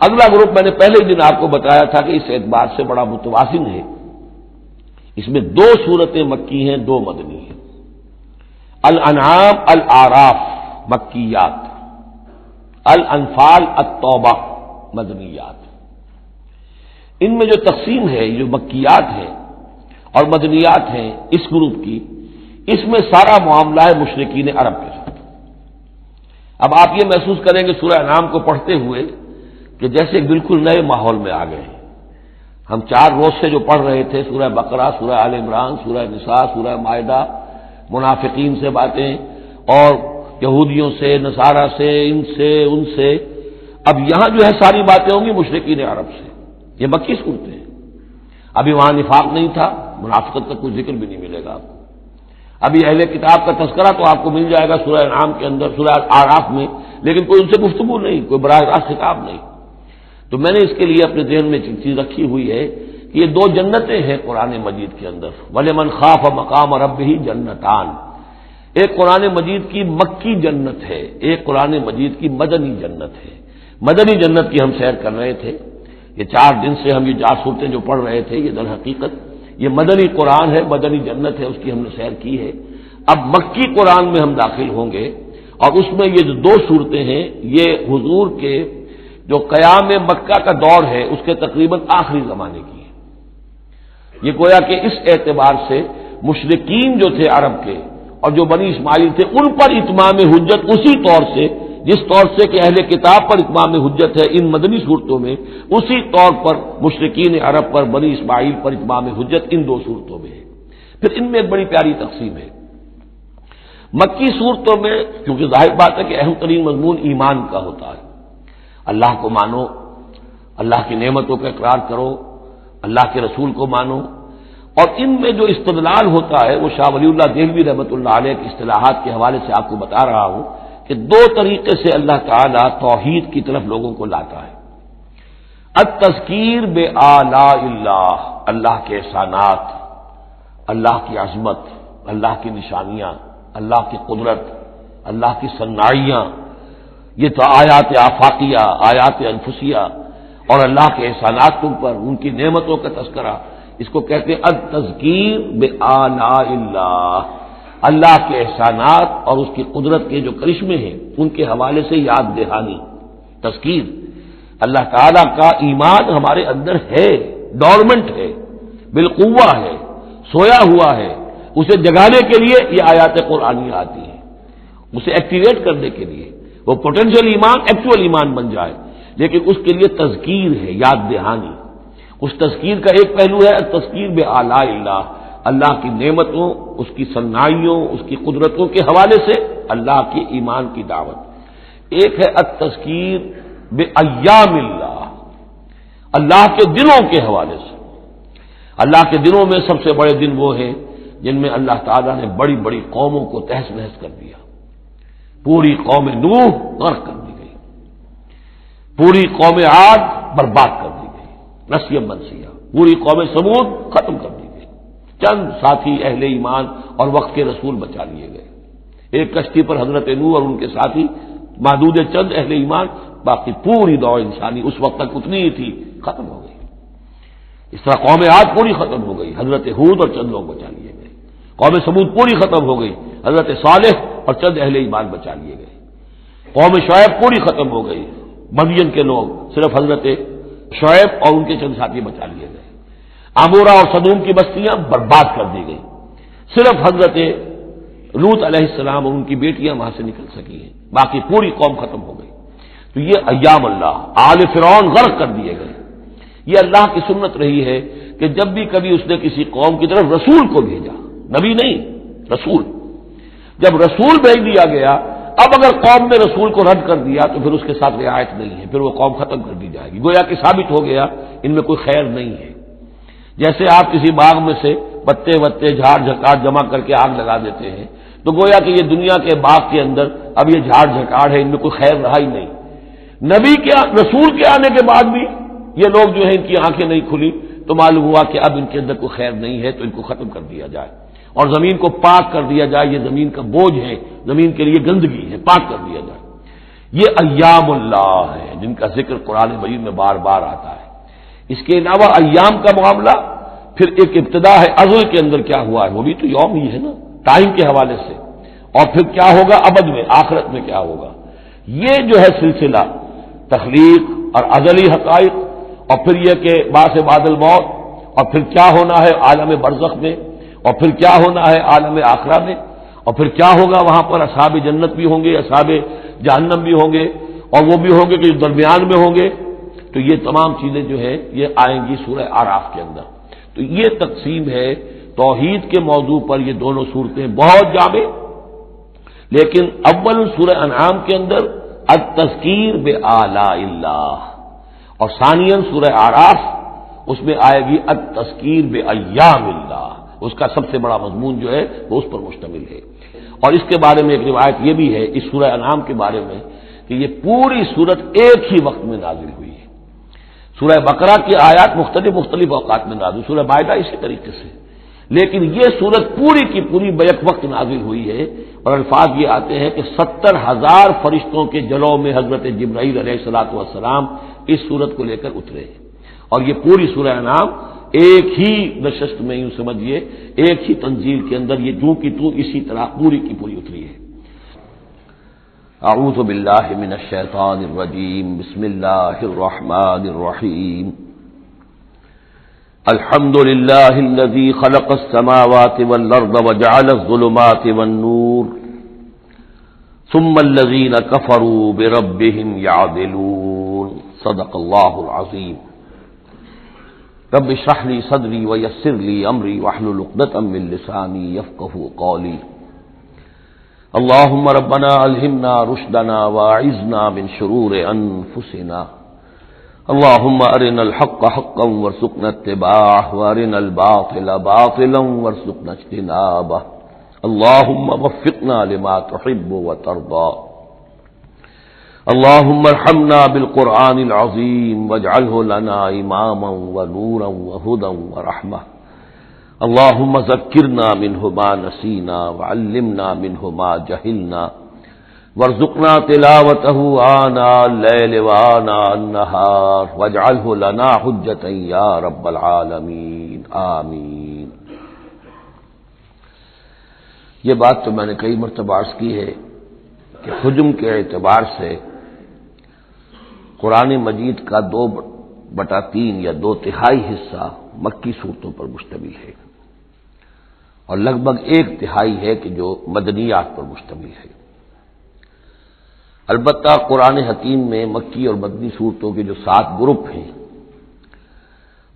اگلا گروپ میں نے پہلے ہی دن آپ کو بتایا تھا کہ اس اعتبار سے بڑا متوازن ہے، اس میں 2 صورتیں مکی ہیں، 2 مدنی ہیں۔ الانعام الاعراف مکیات، الانفال التوبہ مدنیات۔ ان میں جو تقسیم ہے، جو مکیات ہیں اور مدنیات ہیں اس گروپ کی، اس میں سارا معاملہ ہے مشرکین عرب کے ساتھ۔ اب آپ یہ محسوس کریں گے سورہ انعام کو پڑھتے ہوئے کہ جیسے بالکل نئے ماحول میں آ گئے ہیں۔ ہم 4 روز سے جو پڑھ رہے تھے سورہ بقرہ، سورہ آل عمران، سورہ نساء، سورہ مائدہ، منافقین سے باتیں اور یہودیوں سے، نصارہ سے، ان سے، اب یہاں جو ہے ساری باتیں ہوں گی مشرکین عرب سے۔ یہ مکی صورتیں ہیں۔ ابھی وہاں نفاق نہیں تھا، منافقت کا کوئی ذکر بھی نہیں ملے گا آپ کو۔ ابھی اہل کتاب کا تذکرہ تو آپ کو مل جائے گا سورہ انعام کے اندر، سورہ اعراف میں، لیکن کوئی ان سے گفتگو نہیں، کوئی براہ راست خطاب نہیں۔ تو میں نے اس کے لیے اپنے ذہن میں چیز رکھی ہوئی ہے کہ یہ 2 جنتیں ہیں قرآن مجید کے اندر، وَلِمَنْ خَافَ مَقَامَ رَبِّهِ جنتان۔ ایک قرآن مجید کی مکی جنت ہے، ایک قرآن مجید کی مدنی جنت ہے۔ مدنی جنت کی ہم سیر کر رہے تھے، یہ 4 دن سے ہم یہ 4 صورتیں جو پڑھ رہے تھے، یہ در حقیقت یہ مدنی قرآن ہے، مدنی جنت ہے، اس کی ہم نے سیر کی ہے۔ اب مکی قرآن میں ہم داخل ہوں گے، اور اس میں یہ جو 2 صورتیں ہیں یہ حضور کے جو قیام مکہ کا دور ہے اس کے تقریباً آخری زمانے کی ہے۔ یہ گویا کہ اس اعتبار سے مشرکین جو تھے عرب کے اور جو بنی اسماعیل تھے ان پر اتمام حجت اسی طور سے، جس طور سے کہ اہل کتاب پر اتمام حجت ہے ان مدنی صورتوں میں، اسی طور پر مشرکین عرب پر، بنی اسماعیل پر اتمام حجت ان 2 صورتوں میں ہے۔ پھر ان میں ایک بڑی پیاری تقسیم ہے۔ مکی صورتوں میں کیونکہ ظاہر بات ہے کہ اہم ترین مضمون ایمان کا ہوتا ہے، اللہ کو مانو، اللہ کی نعمتوں کا اقرار کرو، اللہ کے رسول کو مانو، اور ان میں جو استدلال ہوتا ہے وہ شاہ ولی اللہ دہلوی رحمۃ اللہ علیہ کی اصطلاحات کے حوالے سے آپ کو بتا رہا ہوں کہ 2 طریقے سے اللہ تعالیٰ توحید کی طرف لوگوں کو لاتا ہے۔ التذکیر بآلاء اللہ، اللہ کے احسانات، اللہ کی عظمت، اللہ کی نشانیاں، اللہ کی قدرت، اللہ کی صنائیاں، یہ تو آیات آفاقیہ، آیات انفسیہ، اور اللہ کے احسانات تم پر، ان کی نعمتوں کا تذکرہ، اس کو کہتے ہیں التذکیر بآلاء اللہ، اللہ کے احسانات اور اس کی قدرت کے جو کرشمے ہیں ان کے حوالے سے یاد دہانی، تذکیر۔ اللہ تعالیٰ کا ایمان ہمارے اندر ہے، ڈورمنٹ ہے، بالقوہ ہے، سویا ہوا ہے، اسے جگانے کے لیے یہ آیات قرآنی آتی ہیں، اسے ایکٹیویٹ کرنے کے لیے وہ پوٹینشیل ایمان ایکچوئل ایمان بن جائے، لیکن اس کے لیے تذکیر ہے، یاد دہانی۔ اس تذکیر کا ایک پہلو ہے تذکیر بآلاء اللہ، اللہ کی نعمتوں، اس کی صنائیوں، اس کی قدرتوں کے حوالے سے اللہ کی ایمان کی دعوت۔ ایک ہے التذکیر بایام اللہ، اللہ کے دنوں کے حوالے سے۔ اللہ کے دنوں میں سب سے بڑے دن وہ ہیں جن میں اللہ تعالیٰ نے بڑی بڑی قوموں کو تہس نہس کر دیا۔ پوری قوم نوح غرق کر دی گئی، پوری قوم عاد برباد کر دی گئی، نسیم منسیہ، پوری قوم سمود ختم کر دی گئی، چند ساتھی اہل ایمان اور وقت کے رسول بچا لیے گئے۔ ایک کشتی پر حضرت نوح اور ان کے ساتھی، محدود چند اہل ایمان، باقی پوری نوع انسانی اس وقت تک اتنی ہی تھی، ختم ہو گئی۔ اس طرح قوم عاد پوری ختم ہو گئی، حضرت ہود اور چند لوگ بچا لیے گئے۔ قوم سمود پوری ختم ہو گئی، حضرت صالح اور چند اہل ایمان بچا لیے گئے۔ قوم شعیب پوری ختم ہو گئی، مدین کے لوگ، صرف حضرت شعیب اور ان کے چند ساتھی بچا لیے گئے۔ عمورہ اور صدوم کی بستیاں برباد کر دی گئی، صرف حضرت لوط علیہ السلام اور ان کی بیٹیاں وہاں سے نکل سکی ہیں، باقی پوری قوم ختم ہو گئی۔ تو یہ ایام اللہ، آل فرعون غرق کر دیے گئے۔ یہ اللہ کی سنت رہی ہے کہ جب بھی کبھی اس نے کسی قوم کی طرف رسول کو بھیجا، نبی نہیں، رسول، جب رسول بھیج دیا گیا، اب اگر قوم نے رسول کو رد کر دیا تو پھر اس کے ساتھ رعایت نہیں ہے، پھر وہ قوم ختم کر دی جائے گی، گویا کہ ثابت ہو گیا ان میں کوئی خیر نہیں ہے۔ جیسے آپ کسی باغ میں سے پتے وتے جھاڑ جھکاڑ جمع کر کے آگ لگا دیتے ہیں، تو گویا کہ یہ دنیا کے باغ کے اندر اب یہ جھاڑ جھکاڑ ہے، ان میں کوئی خیر رہا ہی نہیں۔ نبی کے رسول کے آنے کے بعد بھی یہ لوگ جو ہیں ان کی آنکھیں نہیں کھلی تو معلوم ہوا کہ اب ان کے اندر کوئی خیر نہیں ہے، تو ان کو ختم کر دیا جائے اور زمین کو پاک کر دیا جائے، یہ زمین کا بوجھ ہے، زمین کے لیے گندگی ہے، پاک کر دیا جائے۔ یہ ایام اللہ ہے جن کا ذکر قرآن مجید میں بار بار آتا ہے۔ اس کے علاوہ ایام کا معاملہ پھر ایک ابتدا ہے، ازل کے اندر کیا ہوا ہے وہ بھی تو یوم ہی ہے نا، ٹائم کے حوالے سے، اور پھر کیا ہوگا ابد میں، آخرت میں کیا ہوگا۔ یہ جو ہے سلسلہ تخلیق اور ازلی حقائق، اور پھر یہ کہ بعث بعد الموت، اور پھر کیا ہونا ہے عالم برزخ میں، اور پھر کیا ہونا ہے عالم آخرہ میں، اور پھر کیا ہوگا وہاں پر اصحاب جنت بھی ہوں گے، اصحاب جہنم بھی ہوں گے، اور وہ بھی ہوں گے کہ جو درمیان میں ہوں گے۔ تو یہ تمام چیزیں جو ہے یہ آئیں گی سورہ اعراف کے اندر۔ تو یہ تقسیم ہے توحید کے موضوع پر، یہ دونوں صورتیں بہت جامع، لیکن اول سورہ انعام کے اندر التذکیر بآلاء اللہ، اور ثانیاً سورہ اعراف اس میں آئے گی التذکیر بایام اللہ، اس کا سب سے بڑا مضمون جو ہے وہ اس پر مشتمل ہے۔ اور اس کے بارے میں ایک روایت یہ بھی ہے اس سورہ انعام کے بارے میں کہ یہ پوری سورت ایک ہی وقت میں نازل ہوئی ہے۔ سورہ بقرہ کی آیات مختلف اوقات میں نازل، سورہ مائدہ اسی طریقے سے، لیکن یہ سورت پوری کی پوری بیک وقت نازل ہوئی ہے، اور الفاظ یہ آتے ہیں کہ 70,000 فرشتوں کے جلوں میں حضرت جبرائیل علیہ الصلوۃ والسلام اس سورت کو لے کر اترے ہیں، اور یہ پوری سورہ انعام ایک ہی نشست میں، یوں سمجھیے ایک ہی تنزیل کے اندر یہ جو کی تو اسی طرح پوری کی پوری اتری ہے۔ اعوذ باللہ من الشیطان الرجیم، بسم اللہ الرحمن الرحیم، الحمد للہ الذی خلق السماوات والارض وجعل الظلمات والنور ثم الذین کفروا بربهم یعدلون، صدق اللہ العظیم۔ رب اشرح لی صدری ویسر لی امری واحلل عقدۃ من لسانی یفقهوا قولی۔ اللهم ربنا الہمنا رشدنا واعذنا من شرور انفسنا، اللهم ارنا الحق حقا وارزقنا اتباعه وارنا الباطل باطلا وارزقنا اجتنابه، اللهم وفقنا لما تحب وترضى، اللهم ارحمنا بالقرآن العظيم واجعله لنا إماما ونورا وهدى ورحمة، اللهم ذكرنا منه ما نسينا وعلمنا منه ما جهلنا وارزقنا تلاوته آناء الليل وآناء النهار واجعله لنا حجة يا رب العالمين آمين۔ یہ بات تو میں نے کئی مرتبہ عرض کی ہے کہ حجم کے اعتبار سے قرآن مجید کا 2/3 یا 2/3 حصہ مکی صورتوں پر مشتمل ہے، اور لگ بھگ 1/3 ہے کہ جو مدنیات پر مشتمل ہے۔ البتہ قرآن حکیم میں مکی اور مدنی صورتوں کے جو 7 گروپ ہیں،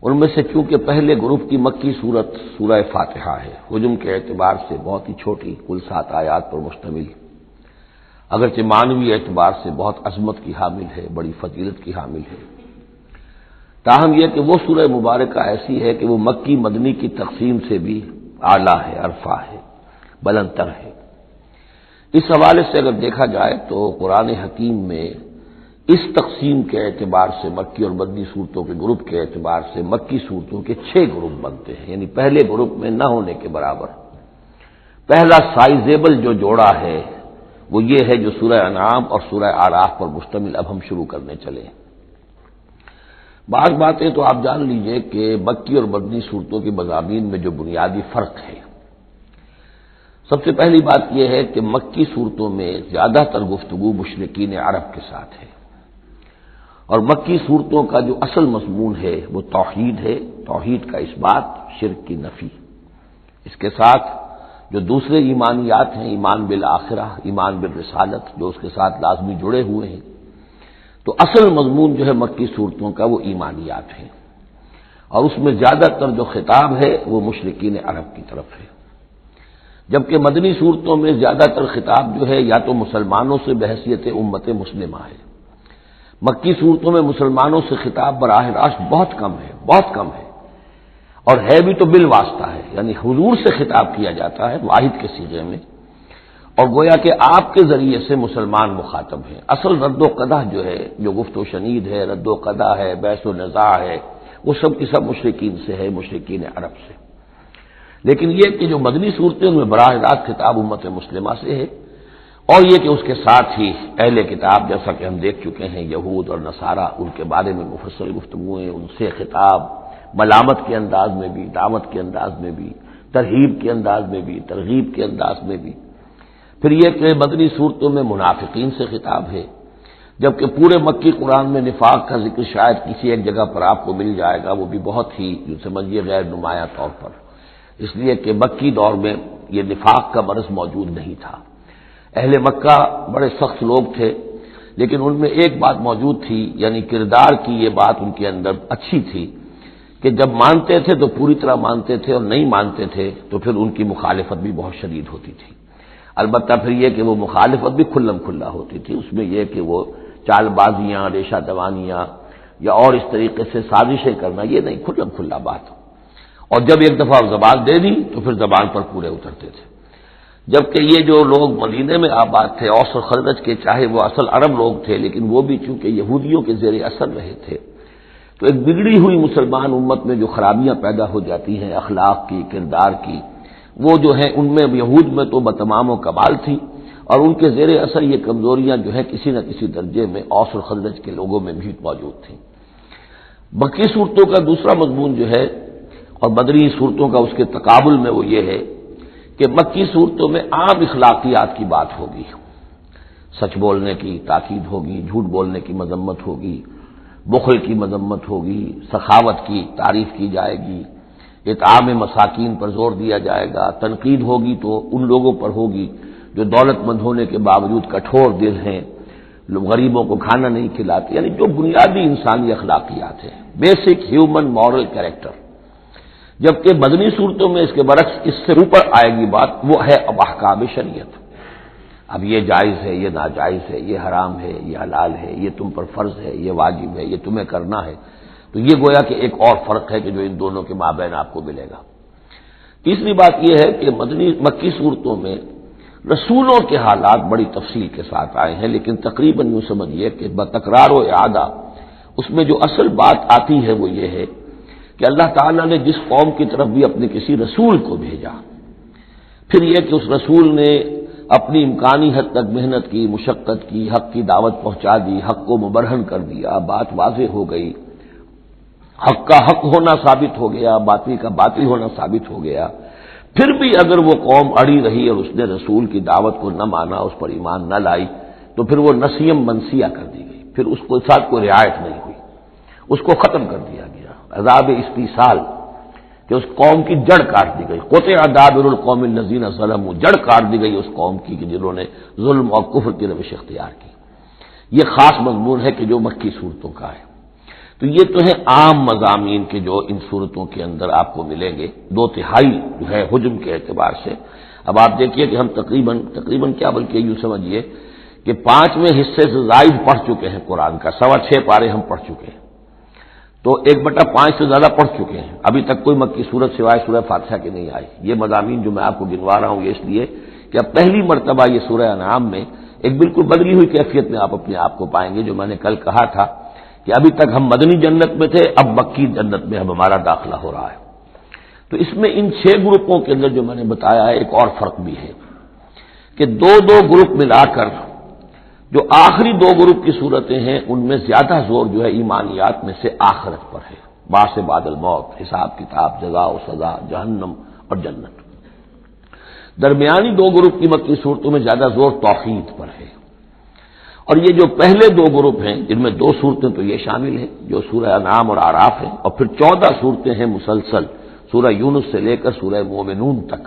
ان میں سے چونکہ پہلے گروپ کی مکی صورت سورہ فاتحہ ہے، حجم کے اعتبار سے بہت ہی چھوٹی، کل 7 آیات پر مشتمل، اگرچہ معنوی اعتبار سے بہت عظمت کی حامل ہے، بڑی فضیلت کی حامل ہے، تاہم یہ کہ وہ سورہ مبارکہ ایسی ہے کہ وہ مکی مدنی کی تقسیم سے بھی اعلیٰ ہے، عرفہ ہے، بلندتر ہے۔ اس حوالے سے اگر دیکھا جائے تو قرآن حکیم میں اس تقسیم کے اعتبار سے مکی اور مدنی صورتوں کے گروپ کے اعتبار سے مکی صورتوں کے 6 گروپ بنتے ہیں، یعنی پہلے گروپ میں نہ ہونے کے برابر۔ پہلا سائزیبل جو جوڑا ہے وہ یہ ہے جو سورہ انعام اور سورہ اعراف پر مشتمل اب ہم شروع کرنے چلے۔ بعض باتیں تو آپ جان لیجئے کہ مکی اور مدنی صورتوں کے مضامین میں جو بنیادی فرق ہے، سب سے پہلی بات یہ ہے کہ مکی صورتوں میں زیادہ تر گفتگو مشرکین عرب کے ساتھ ہے، اور مکی صورتوں کا جو اصل مضمون ہے وہ توحید ہے، توحید کا اس بات، شرک کی نفی۔ اس کے ساتھ جو دوسرے ایمانیات ہیں، ایمان بالآخرہ، ایمان بالرسالت، جو اس کے ساتھ لازمی جڑے ہوئے ہیں، تو اصل مضمون جو ہے مکی صورتوں کا وہ ایمانیات ہے، اور اس میں زیادہ تر جو خطاب ہے وہ مشرکین عرب کی طرف ہے، جبکہ مدنی صورتوں میں زیادہ تر خطاب جو ہے یا تو مسلمانوں سے بحیثیت امت مسلمہ ہے۔ مکی صورتوں میں مسلمانوں سے خطاب براہ راست بہت کم ہے، بہت کم ہے، اور ہے بھی تو بالواسطہ ہے، یعنی حضور سے خطاب کیا جاتا ہے واحد کے صیغے میں، اور گویا کہ آپ کے ذریعے سے مسلمان مخاطب ہیں۔ اصل رد و قدح جو ہے، جو گفت و شنید ہے، رد و قدح ہے، بحث و نزاع ہے، وہ سب کی سب مشرکین سے ہے، مشرکین عرب سے۔ لیکن یہ کہ جو مدنی صورتیں ان میں براہ راست خطاب امت مسلمہ سے ہے، اور یہ کہ اس کے ساتھ ہی اہل کتاب، جیسا کہ ہم دیکھ چکے ہیں، یہود اور نصارہ، ان کے بارے میں مفصل گفتگویں، ان سے خطاب ملامت کے انداز میں بھی، دعوت کے انداز میں بھی، ترہیب کے انداز میں بھی، ترغیب کے انداز میں بھی۔ پھر یہ کہ مدنی صورتوں میں منافقین سے خطاب ہے، جبکہ پورے مکی قرآن میں نفاق کا ذکر شاید کسی ایک جگہ پر آپ کو مل جائے گا، وہ بھی بہت ہی جو سمجھیے غیر نمایاں طور پر، اس لیے کہ مکی دور میں یہ نفاق کا مرض موجود نہیں تھا۔ اہل مکہ بڑے سخت لوگ تھے، لیکن ان میں ایک بات موجود تھی، یعنی کردار کی یہ بات ان کے اندر اچھی تھی کہ جب مانتے تھے تو پوری طرح مانتے تھے، اور نہیں مانتے تھے تو پھر ان کی مخالفت بھی بہت شدید ہوتی تھی۔ البتہ پھر یہ کہ وہ مخالفت بھی کھلم کھلا ہوتی تھی، اس میں یہ کہ وہ چال بازیاں، ریشہ دوانیاں یا اور اس طریقے سے سازشیں کرنا، یہ نہیں، کھلم کھلا بات۔ اور جب ایک دفعہ زبان دے دی تو پھر زبان پر پورے اترتے تھے۔ جبکہ یہ جو لوگ مدینے میں آباد تھے، اوس اور خزرج کے، چاہے وہ اصل عرب لوگ تھے، لیکن وہ بھی چونکہ یہودیوں کے زیر اثر رہے تھے، تو ایک بگڑی ہوئی مسلمان امت میں جو خرابیاں پیدا ہو جاتی ہیں اخلاق کی، کردار کی، وہ جو ہے ان میں یہود میں تو بتمام و کمال تھی، اور ان کے زیر اثر یہ کمزوریاں جو ہیں کسی نہ کسی درجے میں اوس اور خزرج کے لوگوں میں بھی موجود تھیں۔ مکی صورتوں کا دوسرا مضمون جو ہے اور بدری صورتوں کا اس کے تقابل میں وہ یہ ہے کہ مکی صورتوں میں عام اخلاقیات کی بات ہوگی، سچ بولنے کی تاکید ہوگی، جھوٹ بولنے کی مذمت ہوگی، بخل کی مذمت ہوگی، سخاوت کی تعریف کی جائے گی، اطعام مساکین پر زور دیا جائے گا، تنقید ہوگی تو ان لوگوں پر ہوگی جو دولت مند ہونے کے باوجود کٹھور دل ہیں، لوگ غریبوں کو کھانا نہیں کھلاتے، یعنی جو بنیادی انسانی اخلاقیات ہیں، بیسک ہیومن مورل کیریکٹر۔ جبکہ مدنی صورتوں میں اس کے برعکس اس سے اوپر آئے گی بات، وہ ہے اب احکام شریعت۔ اب یہ جائز ہے، یہ ناجائز ہے، یہ حرام ہے، یہ حلال ہے، یہ تم پر فرض ہے، یہ واجب ہے، یہ تمہیں کرنا ہے۔ تو یہ گویا کہ ایک اور فرق ہے کہ جو ان دونوں کے مابین آپ کو ملے گا۔ تیسری بات یہ ہے کہ مکی صورتوں میں رسولوں کے حالات بڑی تفصیل کے ساتھ آئے ہیں، لیکن تقریباً یوں سمجھیے کہ بتکرار و اعادہ اس میں جو اصل بات آتی ہے وہ یہ ہے کہ اللہ تعالیٰ نے جس قوم کی طرف بھی اپنے کسی رسول کو بھیجا، پھر یہ کہ اس رسول نے اپنی امکانی حد تک محنت کی، مشقت کی، حق کی دعوت پہنچا دی، حق کو مبرہن کر دیا، بات واضح ہو گئی، حق کا حق ہونا ثابت ہو گیا، باطل کا باطل ہونا ثابت ہو گیا، پھر بھی اگر وہ قوم اڑی رہی اور اس نے رسول کی دعوت کو نہ مانا، اس پر ایمان نہ لائی، تو پھر وہ نسیم منسیہ کر دی گئی، پھر اس کے ساتھ کوئی رعایت نہیں ہوئی، اس کو ختم کر دیا گیا، عذاب استیصال کہ اس قوم کی جڑ کاٹ دی گئی، قطع دابر القوم الذین ظلموا، جڑ کاٹ دی گئی اس قوم کی کہ جنہوں نے ظلم اور کفر کی روش اختیار کی۔ یہ خاص مضمون ہے کہ جو مکی صورتوں کا ہے۔ تو یہ تو ہے عام مضامین کے جو ان صورتوں کے اندر آپ کو ملیں گے، 2/3 جو ہے حجم کے اعتبار سے۔ اب آپ دیکھیے کہ ہم تقریباً کیا بلکہ یوں سمجھیے کہ 5ویں حصے سے زائد پڑھ چکے ہیں قرآن کا، 6.25 پارے ہم پڑھ چکے ہیں، تو 1/5 سے زیادہ پڑھ چکے ہیں۔ ابھی تک کوئی مکی صورت سوائے سورہ فاتحہ کے نہیں آئی۔ یہ مضامین جو میں آپ کو گنوا رہا ہوں یہ اس لیے کہ اب پہلی مرتبہ یہ سورہ انعام میں ایک بالکل بدلی ہوئی کیفیت میں آپ اپنے آپ کو پائیں گے، جو میں نے کل کہا تھا کہ ابھی تک ہم مدنی جنت میں تھے، اب مکی جنت میں اب ہمارا داخلہ ہو رہا ہے۔ تو اس میں ان 6 گروپوں کے اندر جو میں نے بتایا ہے ایک اور فرق بھی ہے کہ 2 گروپ ملا کر جو آخری 2 گروپ کی صورتیں ہیں ان میں زیادہ زور جو ہے ایمانیات میں سے آخرت پر ہے، بعث بعد الموت، حساب کتاب، جزا و سزا، جہنم اور جنت۔ درمیانی 2 گروپ کی مکی صورتوں میں زیادہ زور توحید پر ہے، اور یہ جو پہلے 2 گروپ ہیں جن میں 2 صورتیں تو یہ شامل ہیں جو سورہ انعام اور اعراف ہیں، اور پھر 14 صورتیں ہیں مسلسل سورہ یونس سے لے کر سورہ مومنون تک۔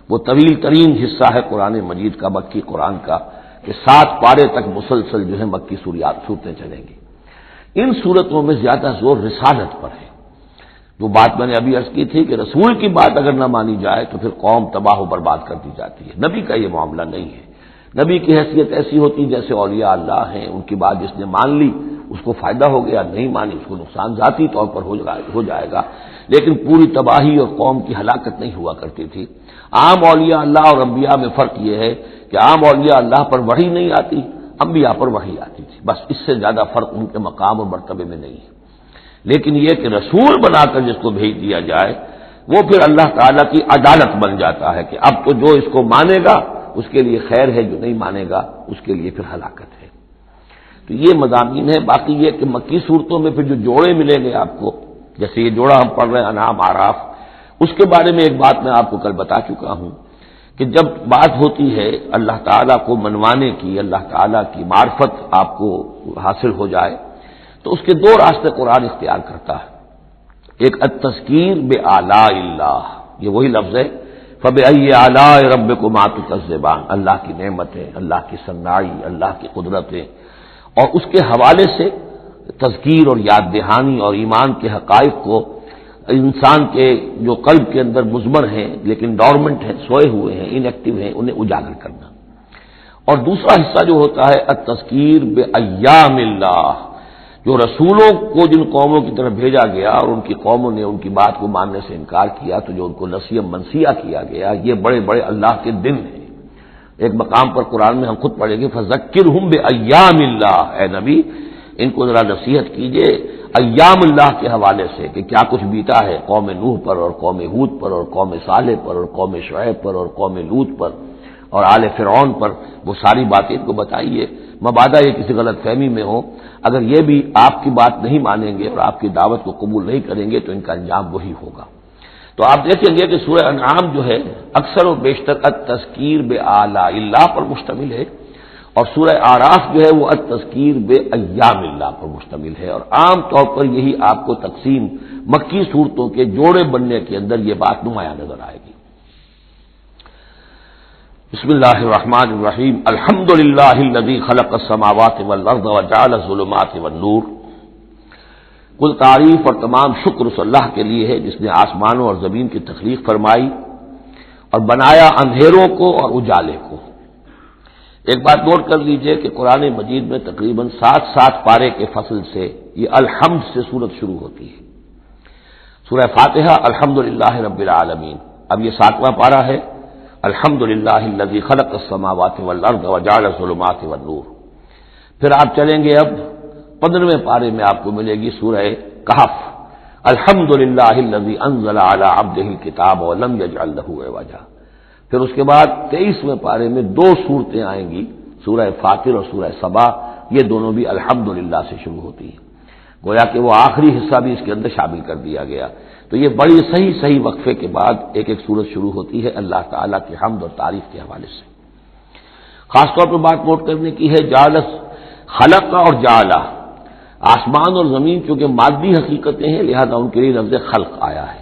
وہ طویل ترین حصہ ہے قرآن مجید کا، مکی قرآن کا، کہ 7 پارے تک مسلسل جو ہے مکی صورتیں چلیں گی۔ ان صورتوں میں زیادہ زور رسالت پر ہے۔ جو بات میں نے ابھی عرض کی تھی کہ رسول کی بات اگر نہ مانی جائے تو پھر قوم تباہ و برباد کر دی جاتی ہے۔ نبی کا یہ معاملہ نہیں ہے، نبی کی حیثیت ایسی ہوتی جیسے اولیاء اللہ ہیں، ان کی بات جس نے مان لی اس کو فائدہ ہو گیا، نہیں مانی اس کو نقصان ذاتی طور پر ہو جائے گا، لیکن پوری تباہی اور قوم کی ہلاکت نہیں ہوا کرتی تھی۔ عام اولیاء اللہ اور انبیاء میں فرق یہ ہے کہ عام اولیاء اللہ پر وحی نہیں آتی، انبیاء پر وحی آتی تھی، بس اس سے زیادہ فرق ان کے مقام اور مرتبے میں نہیں ہے۔ لیکن یہ کہ رسول بنا کر جس کو بھیج دیا جائے وہ پھر اللہ تعالیٰ کی عدالت بن جاتا ہے کہ اب تو جو اس کو مانے گا اس کے لیے خیر ہے، جو نہیں مانے گا اس کے لیے پھر ہلاکت ہے۔ تو یہ مضامین ہے۔ باقی یہ کہ مکی صورتوں میں پھر جو جوڑے ملیں گے آپ کو، جیسے یہ جوڑا ہم پڑھ رہے ہیں انعام اعراف، اس کے بارے میں ایک بات میں آپ کو کل بتا چکا ہوں کہ جب بات ہوتی ہے اللہ تعالیٰ کو منوانے کی، اللہ تعالیٰ کی معرفت آپ کو حاصل ہو جائے، تو اس کے دو راستے قرآن اختیار کرتا ہے۔ ایک التذکیر بآلاء اللہ، یہ وہی لفظ ہے فبأي آلاء ربكما تكذبان، اللہ کی نعمتیں، اللہ کی صنائی، اللہ کی قدرتیں، اور اس کے حوالے سے تذکیر اور یاد دہانی اور ایمان کے حقائق کو انسان کے جو قلب کے اندر مضمر ہیں لیکن ڈورمنٹ ہیں، سوئے ہوئے ہیں، ان ایکٹیو ہیں، انہیں اجاگر کرنا۔ اور دوسرا حصہ جو ہوتا ہے التذکیر بایام اللہ، جو رسولوں کو جن قوموں کی طرف بھیجا گیا اور ان کی قوموں نے ان کی بات کو ماننے سے انکار کیا، تو جو ان کو نسیہ منسیہ کیا گیا، یہ بڑے بڑے اللہ کے دن ہیں۔ ایک مقام پر قرآن میں ہم خود پڑھیں گے فذکرہم بایام اللہ، اے نبی ان کو ذرا نصیحت کیجئے ایام اللہ کے حوالے سے کہ کیا کچھ بیتا ہے قوم نوح پر اور قوم ہود پر اور قوم صالح پر اور قوم شعیب پر اور قوم لوط پر اور آل فرعون پر، وہ ساری باتیں ان کو بتائیے، مبادا یہ کسی غلط فہمی میں ہو، اگر یہ بھی آپ کی بات نہیں مانیں گے اور آپ کی دعوت کو قبول نہیں کریں گے تو ان کا انجام وہی ہوگا۔ تو آپ دیکھیں گے کہ سورہ انعام جو ہے اکثر و بیشتر التذکیر بآلاء اللہ پر مشتمل ہے، اور سورہ اعراف جو ہے وہ التذکیر بایام اللہ پر مشتمل ہے، اور عام طور پر یہی آپ کو تقسیم مکی صورتوں کے جوڑے بننے کے اندر یہ بات نمایاں نظر آئے گی۔ بسم اللہ الرحمن الرحیم، الحمد للہ الذی خلق السماوات والارض وجعل الظلمات والنور، کل تعریف اور تمام شکر اس اللہ کے لیے ہے جس نے آسمانوں اور زمین کی تخلیق فرمائی اور بنایا اندھیروں کو اور اجالے کو۔ ایک بات نوٹ کر لیجئے کہ قرآن مجید میں تقریباً 7 پارے کے فصل سے یہ الحمد سے سورت شروع ہوتی ہے۔ سورہ فاتحہ الحمدللہ رب العالمین، اب یہ 7واں پارہ ہے، الحمدللہ الذی خلق السماوات والارض وجعل الظلمات والنور۔ پھر آپ چلیں گے اب 15ویں پارے میں آپ کو ملے گی سورہ کہف، الحمدللہ الذی انزل علی عبدہ الکتاب ولم یجعل لہ عوجا۔ پھر اس کے بعد 23ویں پارے میں 2 صورتیں آئیں گی، سورہ فاطر اور سورہ سبا، یہ دونوں بھی الحمدللہ سے شروع ہوتی ہیں، گویا کہ وہ آخری حصہ بھی اس کے اندر شامل کر دیا گیا۔ تو یہ بڑی صحیح وقفے کے بعد ایک سورت شروع ہوتی ہے اللہ تعالیٰ کے حمد اور تعریف کے حوالے سے۔ خاص طور پر بات نوٹ کرنے کی ہے جعل، خلق اور جعل، آسمان اور زمین چونکہ مادی حقیقتیں ہیں لہذا ان کے لیے لفظ خلق آیا ہے،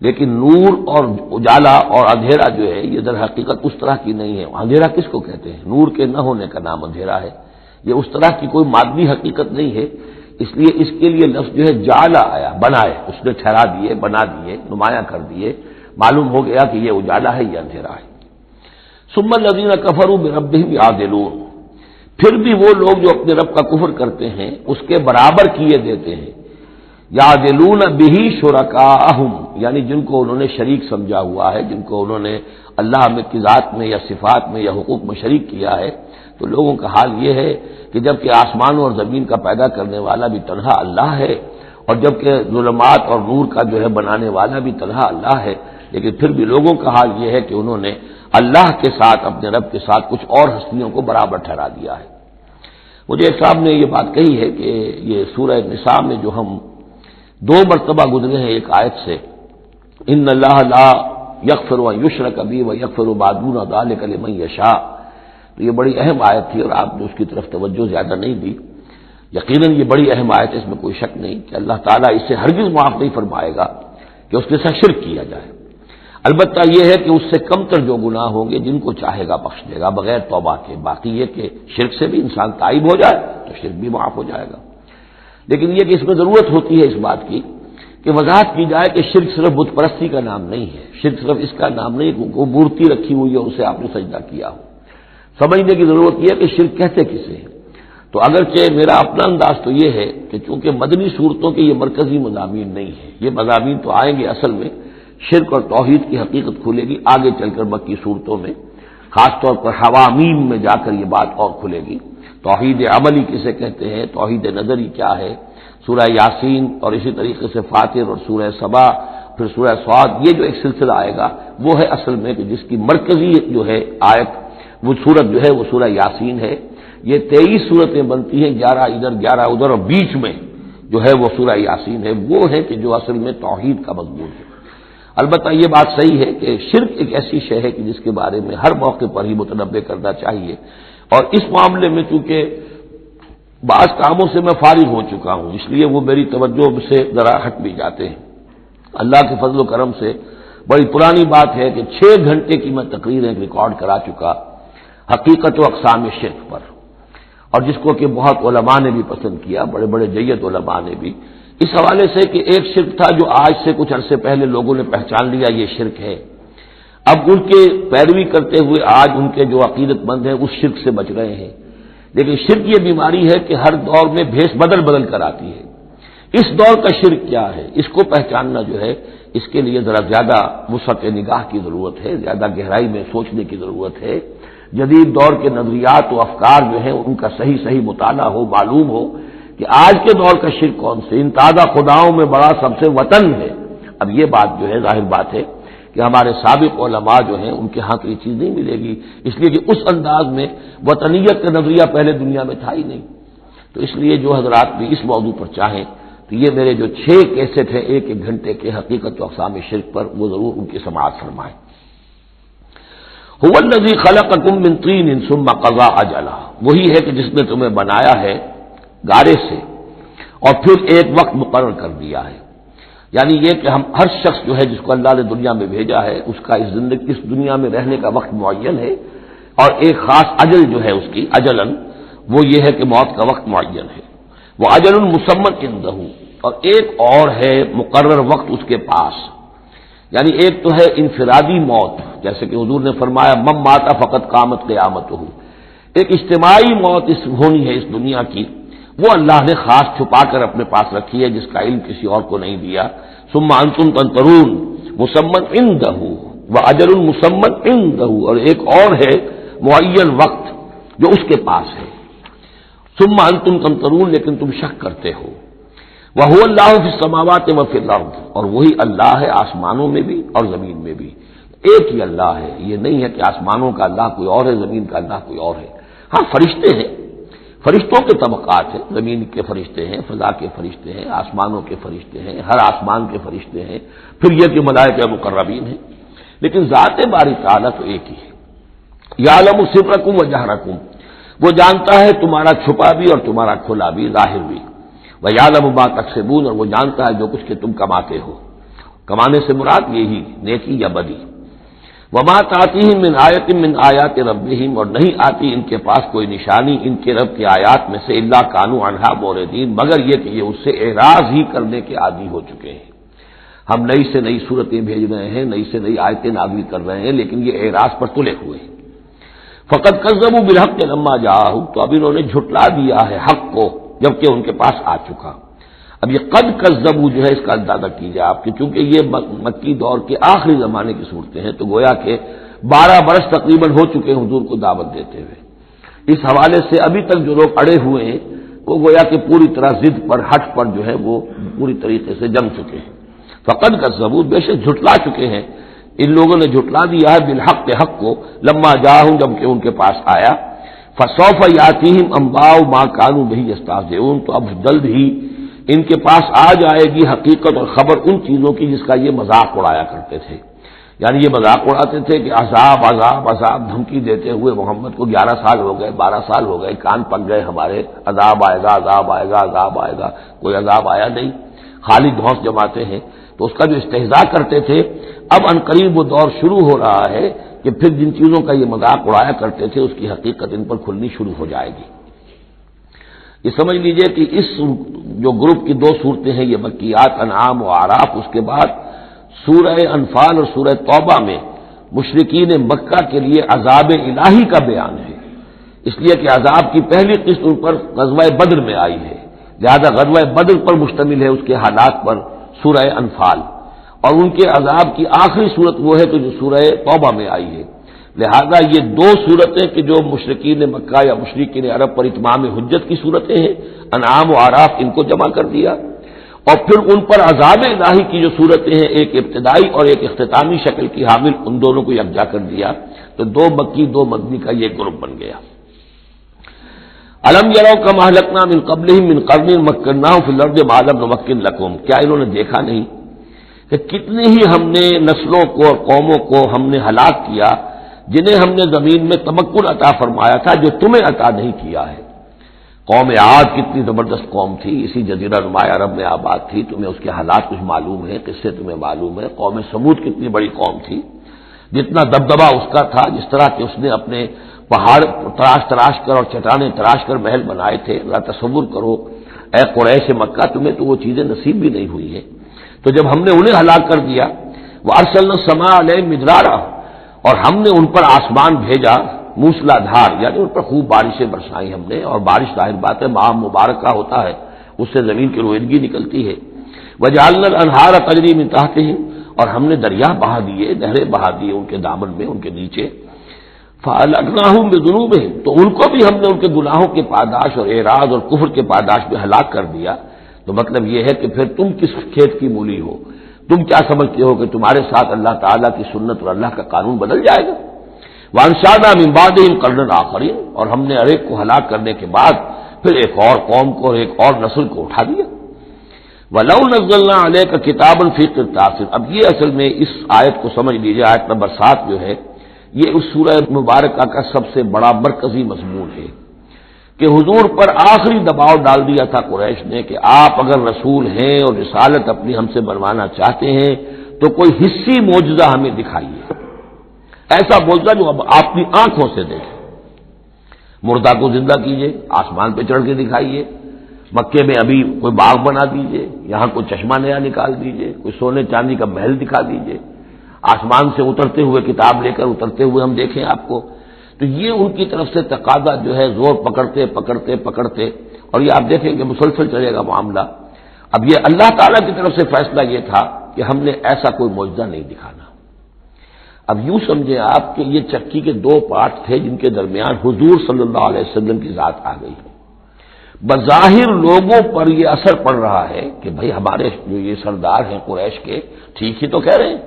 لیکن نور اور اجالا اور اندھیرا جو ہے یہ در حقیقت اس طرح کی نہیں ہے۔ اندھیرا کس کو کہتے ہیں؟ نور کے نہ ہونے کا نام اندھیرا ہے، یہ اس طرح کی کوئی مادی حقیقت نہیں ہے، اس لیے اس کے لیے لفظ جو ہے جعلا آیا، بنائے، اس نے ٹھہرا دیے، بنا دیے، نمایاں کر دیے، معلوم ہو گیا کہ یہ اجالا ہے، یہ اندھیرا ہے۔ ثم الذین کفروا بربہم یعدلون، پھر بھی وہ لوگ جو اپنے رب کا کفر کرتے ہیں اس کے برابر کیے دیتے ہیں، یعدلون بہ شرکاءہم، یعنی جن کو انہوں نے شریک سمجھا ہوا ہے، جن کو انہوں نے اللہ کی ذات میں یا صفات میں یا حقوق میں شریک کیا ہے، تو لوگوں کا حال یہ ہے کہ جبکہ آسمانوں اور زمین کا پیدا کرنے والا بھی تنہا اللہ ہے، اور جبکہ ظلمات اور نور کا جو ہے بنانے والا بھی تنہا اللہ ہے، لیکن پھر بھی لوگوں کا حال یہ ہے کہ انہوں نے اللہ کے ساتھ، اپنے رب کے ساتھ کچھ اور ہستیوں کو برابر ٹھہرا دیا ہے۔ مجھے ایک صاحب نے یہ بات کہی ہے کہ یہ سورہ نساء میں جو ہم 2 مرتبہ گزرے ہیں ایک آیت سے، ان اللہ لا یغفر ان یشرک بہ ویغفر ما دون ذلک لمن یشاء، تو یہ بڑی اہم آیت تھی اور آپ نے اس کی طرف توجہ زیادہ نہیں دی۔ یقیناً یہ بڑی اہم آیت ہے، اس میں کوئی شک نہیں کہ اللہ تعالیٰ اسے ہرگز معاف نہیں فرمائے گا کہ اس کے ساتھ شرک کیا جائے، البتہ یہ ہے کہ اس سے کم تر جو گناہ ہوں گے جن کو چاہے گا بخش دے گا بغیر توبہ کے، باقی یہ کہ شرک سے بھی انسان تائب ہو جائے تو شرک بھی معاف ہو جائے گا۔ لیکن یہ کہ اس میں ضرورت ہوتی ہے اس بات کی کہ وضاحت کی جائے کہ شرک صرف بت پرستی کا نام نہیں ہے، شرک صرف اس کا نام نہیں کہ کوئی مورتی رکھی ہوئی ہے اسے آپ نے سجدہ کیا ہو۔ سمجھنے کی ضرورت یہ ہے کہ شرک کہتے کسے ہیں۔ تو اگرچہ میرا اپنا انداز تو یہ ہے کہ چونکہ مدنی صورتوں کے یہ مرکزی مضامین نہیں ہیں، یہ مضامین تو آئیں گے، اصل میں شرک اور توحید کی حقیقت کھلے گی آگے چل کر مکی صورتوں میں، خاص طور پر حوامیم میں جا کر یہ بات اور کھلے گی۔ توحید عملی کسے کہتے ہیں، توحید نظری کیا ہے، سورہ یاسین اور اسی طریقے سے فاطر اور سورہ سبا، پھر سورہ صاد، یہ جو ایک سلسلہ آئے گا وہ ہے اصل میں کہ جس کی مرکزی جو ہے آیت وہ سورت جو ہے وہ سورہ یاسین ہے. یہ 23 صورتیں بنتی ہیں، 11 ادھر 11 ادھر، اور بیچ میں جو ہے وہ سورہ یاسین ہے، وہ ہے کہ جو اصل میں توحید کا مضمون ہے. البتہ یہ بات صحیح ہے کہ شرک ایک ایسی شے ہے کہ جس کے بارے میں ہر موقع پر ہی متنبہ کرنا چاہیے، اور اس معاملے میں چونکہ بعض کاموں سے میں فارغ ہو چکا ہوں، اس لیے وہ میری توجہ سے ذرا ہٹ بھی جاتے ہیں. اللہ کے فضل و کرم سے بڑی پرانی بات ہے کہ 6 گھنٹے کی میں تقریر ایک ریکارڈ کرا چکا حقیقت و اقسام شرک پر، اور جس کو کہ بہت علماء نے بھی پسند کیا، بڑے بڑے جید علماء نے بھی، اس حوالے سے کہ ایک شرک تھا جو آج سے کچھ عرصے پہلے لوگوں نے پہچان لیا یہ شرک ہے. اب ان کے پیروی کرتے ہوئے آج ان کے جو عقیدت مند ہیں اس شرک سے بچ رہے ہیں. لیکن شرک یہ بیماری ہے کہ ہر دور میں بھیس بدل بدل کر آتی ہے. اس دور کا شرک کیا ہے، اس کو پہچاننا جو ہے، اس کے لیے ذرا زیادہ وسعت نگاہ کی ضرورت ہے، زیادہ گہرائی میں سوچنے کی ضرورت ہے. جدید دور کے نظریات و افکار جو ہیں ان کا صحیح مطالعہ ہو، معلوم ہو کہ آج کے دور کا شرک کون سے. ان تازہ خداؤں میں بڑا سب سے وطن ہے. اب یہ بات جو ہے ظاہر بات ہے کہ ہمارے سابق علماء جو ہیں ان کے ہاں تو یہ چیز نہیں ملے گی، اس لیے کہ اس انداز میں وطنیت کا نظریہ پہلے دنیا میں تھا ہی نہیں. تو اس لیے جو حضرات بھی اس موضوع پر چاہیں تو یہ میرے جو 6 کیسٹ ہیں 1 گھنٹے کے حقیقت و اقسام شرک پر، وہ ضرور ان کی سماعت فرمائیں. هو الذی خلقکم من طین ثم قضى اجلا، وہی ہے کہ جس نے تمہیں بنایا ہے گارے سے اور پھر ایک وقت مقرر کر دیا ہے. یعنی یہ کہ ہم ہر شخص جو ہے جس کو اللہ نے دنیا میں بھیجا ہے اس کا اس دنیا میں رہنے کا وقت معین ہے، اور ایک خاص اجل جو ہے اس کی اجلن، وہ یہ ہے کہ موت کا وقت معین ہے. وہ اجل مسمى عنده، اور ایک اور ہے مقرر وقت اس کے پاس. یعنی ایک تو ہے انفرادی موت، جیسے کہ حضور نے فرمایا من مات فقط قامت قیامته. ایک اجتماعی موت ہونی ہے اس دنیا کی، وہ اللہ نے خاص چھپا کر اپنے پاس رکھی ہے، جس کا علم کسی اور کو نہیں دیا. ثم انتم تنظرون مسمى عنده واجل مسمى عنده، اور ایک اور ہے معین وقت جو اس کے پاس ہے. ثم انتم تنظرون، لیکن تم شک کرتے ہو. وهو اللہ فی السماوات وفی الارض، اور وہی اللہ ہے آسمانوں میں بھی اور زمین میں بھی. ایک ہی اللہ ہے، یہ نہیں ہے کہ آسمانوں کا اللہ کوئی اور ہے، زمین کا اللہ کوئی اور ہے. ہاں فرشتے ہیں، فرشتوں کے طبقات ہیں، زمین کے فرشتے ہیں، فضا کے فرشتے ہیں، آسمانوں کے فرشتے ہیں، ہر آسمان کے فرشتے ہیں، پھر یہ کہ ملائکہ مقربین ہیں. لیکن ذات باری تعالیٰ تو ایک ہی ہے. یعلم سرکم و جہرکم، وہ جانتا ہے تمہارا چھپا بھی اور تمہارا کھلا بھی، ظاہر بھی. وَيَعْلَمُ مَا تَكْسِبُونَ، اور وہ جانتا ہے جو کچھ کہ تم کماتے ہو. کمانے سے مراد یہی نیکی یا بدی. وَمَا تَأْتِيهِم مِّنْ آیَةٍ مِّنْ آیَاتِ رَبِّهِمْ، اور نہیں آتی ان کے پاس کوئی نشانی ان کے رب کی آیات میں سے، الا كانوا عنها معرضين، مگر یہ کہ یہ اس سے اعراض ہی کرنے کے عادی ہو چکے ہیں. ہم نئی سے نئی صورتیں بھیج رہے ہیں، نئی سے نئی آیتیں نازل کر رہے ہیں، لیکن یہ اعراض پر تلے ہوئے ہیں. فَقَدْ كَذَّبُوا بِالْحَقِّ لَمَّا جَاءَهُمْ، تو اب انہوں نے جھٹلا دیا ہے حق کو جبکہ ان کے پاس آ چکا. اب یہ قد کذبوا جو ہے اس کا اندازہ کیجیے آپ کہ چونکہ یہ مکی دور کے آخری زمانے کی صورتیں ہیں، تو گویا کہ 12 برس تقریباً ہو چکے ہیں حضور کو دعوت دیتے ہوئے. اس حوالے سے ابھی تک جو لوگ اڑے ہوئے ہیں وہ گویا کہ پوری طرح ضد پر، ہٹ پر جو ہے وہ پوری طریقے سے جم چکے ہیں. فقد کذبوا، بے شک جھٹلا چکے ہیں ان لوگوں نے، جھٹلا دیا ہے بالحق کے حق کو، لما جاءہم جبکہ ان کے پاس آیا. فسوف یاتیہم انباء ما كانوا به یستہزئون، تو اب جلد ہی ان کے پاس آ جائے گی حقیقت اور خبر ان چیزوں کی جس کا یہ مذاق اڑایا کرتے تھے. یعنی یہ مذاق اڑاتے تھے کہ عذاب عذاب عذاب دھمکی دیتے ہوئے محمد کو 11 سال ہو گئے، 12 سال ہو گئے، کان پک گئے ہمارے، عذاب آئے گا عذاب آئے گا عذاب آئے گا. کوئی عذاب آیا نہیں، خالی دھونس جماتے ہیں. تو اس کا جو استہزاء کرتے تھے، اب عنقریب وہ دور شروع ہو رہا ہے کہ پھر جن چیزوں کا یہ مذاق اڑایا کرتے تھے اس کی حقیقت ان پر کھلنی شروع ہو جائے گی. یہ سمجھ لیجئے کہ اس جو گروپ کی 2 صورتیں ہیں یہ مکیات انعام و اعراف، اس کے بعد سورہ انفال اور سورہ توبہ میں مشرکین مکہ کے لیے عذاب الہی کا بیان ہے. اس لیے کہ عذاب کی پہلی قسط ان پر غزوہ بدر میں آئی ہے، لہذا غزوہ بدر پر مشتمل ہے اس کے حالات پر سورہ انفال، اور ان کے عذاب کی آخری صورت وہ ہے کہ جو سورہ توبہ میں آئی ہے. لہذا یہ 2 صورتیں کہ جو مشرکین مکہ یا مشرکین عرب پر اتمام حجت کی صورتیں ہیں، انعام و اعراف، ان کو جمع کر دیا، اور پھر ان پر عذاب الہی کی جو صورتیں ہیں ایک ابتدائی اور ایک اختتامی شکل کی حامل، ان دونوں کو یکجا کر دیا. تو 2 مکی 2 مدنی کا یہ گروپ بن گیا۔ الم یروا کما اہلکنا من قبلہم من قرن مکناہم فی الارض ما لم نمکن لکم، کیا انہوں نے دیکھا نہیں کہ کتنی ہی ہم نے نسلوں کو اور قوموں کو ہم نے ہلاک کیا جنہیں ہم نے زمین میں تمکن عطا فرمایا تھا جو تمہیں عطا نہیں کیا ہے۔ قوم عاد کتنی زبردست قوم تھی، اسی جزیرہ نمایاں عرب میں آباد تھی، تمہیں اس کے حالات کچھ معلوم ہیں، قصے تمہیں معلوم ہے۔ قوم سمود کتنی بڑی قوم تھی، جتنا دبدبا اس کا تھا، جس طرح کہ اس نے اپنے پہاڑ تراش کر اور چٹانیں تراش کر محل بنائے تھے، ذرا تصور کرو اے قریش مکہ، تمہیں تو وہ چیزیں نصیب بھی نہیں ہوئی ہیں۔ تو جب ہم نے انہیں ہلاک کر دیا، وَأَرْسَلْنَا السَّمَاءَ عَلَيْهِم مِّدْرَارًا، اور ہم نے ان پر آسمان بھیجا موسلا دھار، یعنی ان پر خوب بارشیں برسائی ہم نے، اور بارش ظاہر بات ہے ماہ مبارک کا ہوتا ہے، اس سے زمین کی روئیدگی نکلتی ہے۔ وَجَعَلْنَا الْأَنْهَارَ تَجْرِي مِن تَحْتِهِمْ، اور ہم نے دریا بہا دیے، نہریں بہا دیے ان کے دامن میں، ان کے نیچے۔ فَأَهْلَكْنَاهُمْ بِذُنُوبِهِمْ، تو ان کو بھی ہم نے ان کے گناہوں کے پاداش اور اعراض اور کفر کے پاداش میں ہلاک کر دیا۔ تو مطلب یہ ہے کہ پھر تم کس کھیت کی مولی ہو، تم کیا سمجھتے ہو کہ تمہارے ساتھ اللہ تعالیٰ کی سنت اور اللہ کا قانون بدل جائے گا؟ وَأَنشَأْنَا مِن بَعْدِهِمْ قَرْنًا آخَرِينَ، اور ہم نے ایک کو ہلاک کرنے کے بعد پھر ایک اور قوم کو اور ایک اور نسل کو اٹھا دیا۔ وَلَوْ نَزَّلْنَا عَلَيْكَ كِتَابًا فِي قِرْطَاسٍ، اب یہ اصل میں اس آیت کو سمجھ لیجیے، آیت نمبر 7 جو ہے یہ اس سورہ مبارکہ کا سب سے بڑا مرکزی مضمون ہے کہ حضور پر آخری دباؤ ڈال دیا تھا قریش نے کہ آپ اگر رسول ہیں اور رسالت اپنی ہم سے بنوانا چاہتے ہیں تو کوئی حصی معجزہ ہمیں دکھائیے، ایسا معجزہ جو اب اپنی آنکھوں سے دیکھیں، مردہ کو زندہ کیجیے، آسمان پہ چڑھ کے دکھائیے، مکے میں ابھی کوئی باغ بنا دیجیے، یہاں کوئی چشمہ نیا نکال دیجیے، کوئی سونے چاندی کا محل دکھا دیجیے، آسمان سے اترتے ہوئے کتاب لے کر اترتے ہوئے ہم دیکھیں آپ کو۔ تو یہ ان کی طرف سے تقاضا جو ہے زور پکڑتے پکڑتے پکڑتے، اور یہ آپ دیکھیں کہ مسلسل چلے گا معاملہ۔ اب یہ اللہ تعالیٰ کی طرف سے فیصلہ یہ تھا کہ ہم نے ایسا کوئی معجزہ نہیں دکھانا۔ اب یوں سمجھیں آپ کہ یہ چکی کے 2 پارٹ تھے جن کے درمیان حضور صلی اللہ علیہ وسلم کی ذات آ گئی ہے۔ بظاہر لوگوں پر یہ اثر پڑ رہا ہے کہ بھئی ہمارے جو یہ سردار ہیں قریش کے ٹھیک ہی تو کہہ رہے ہیں،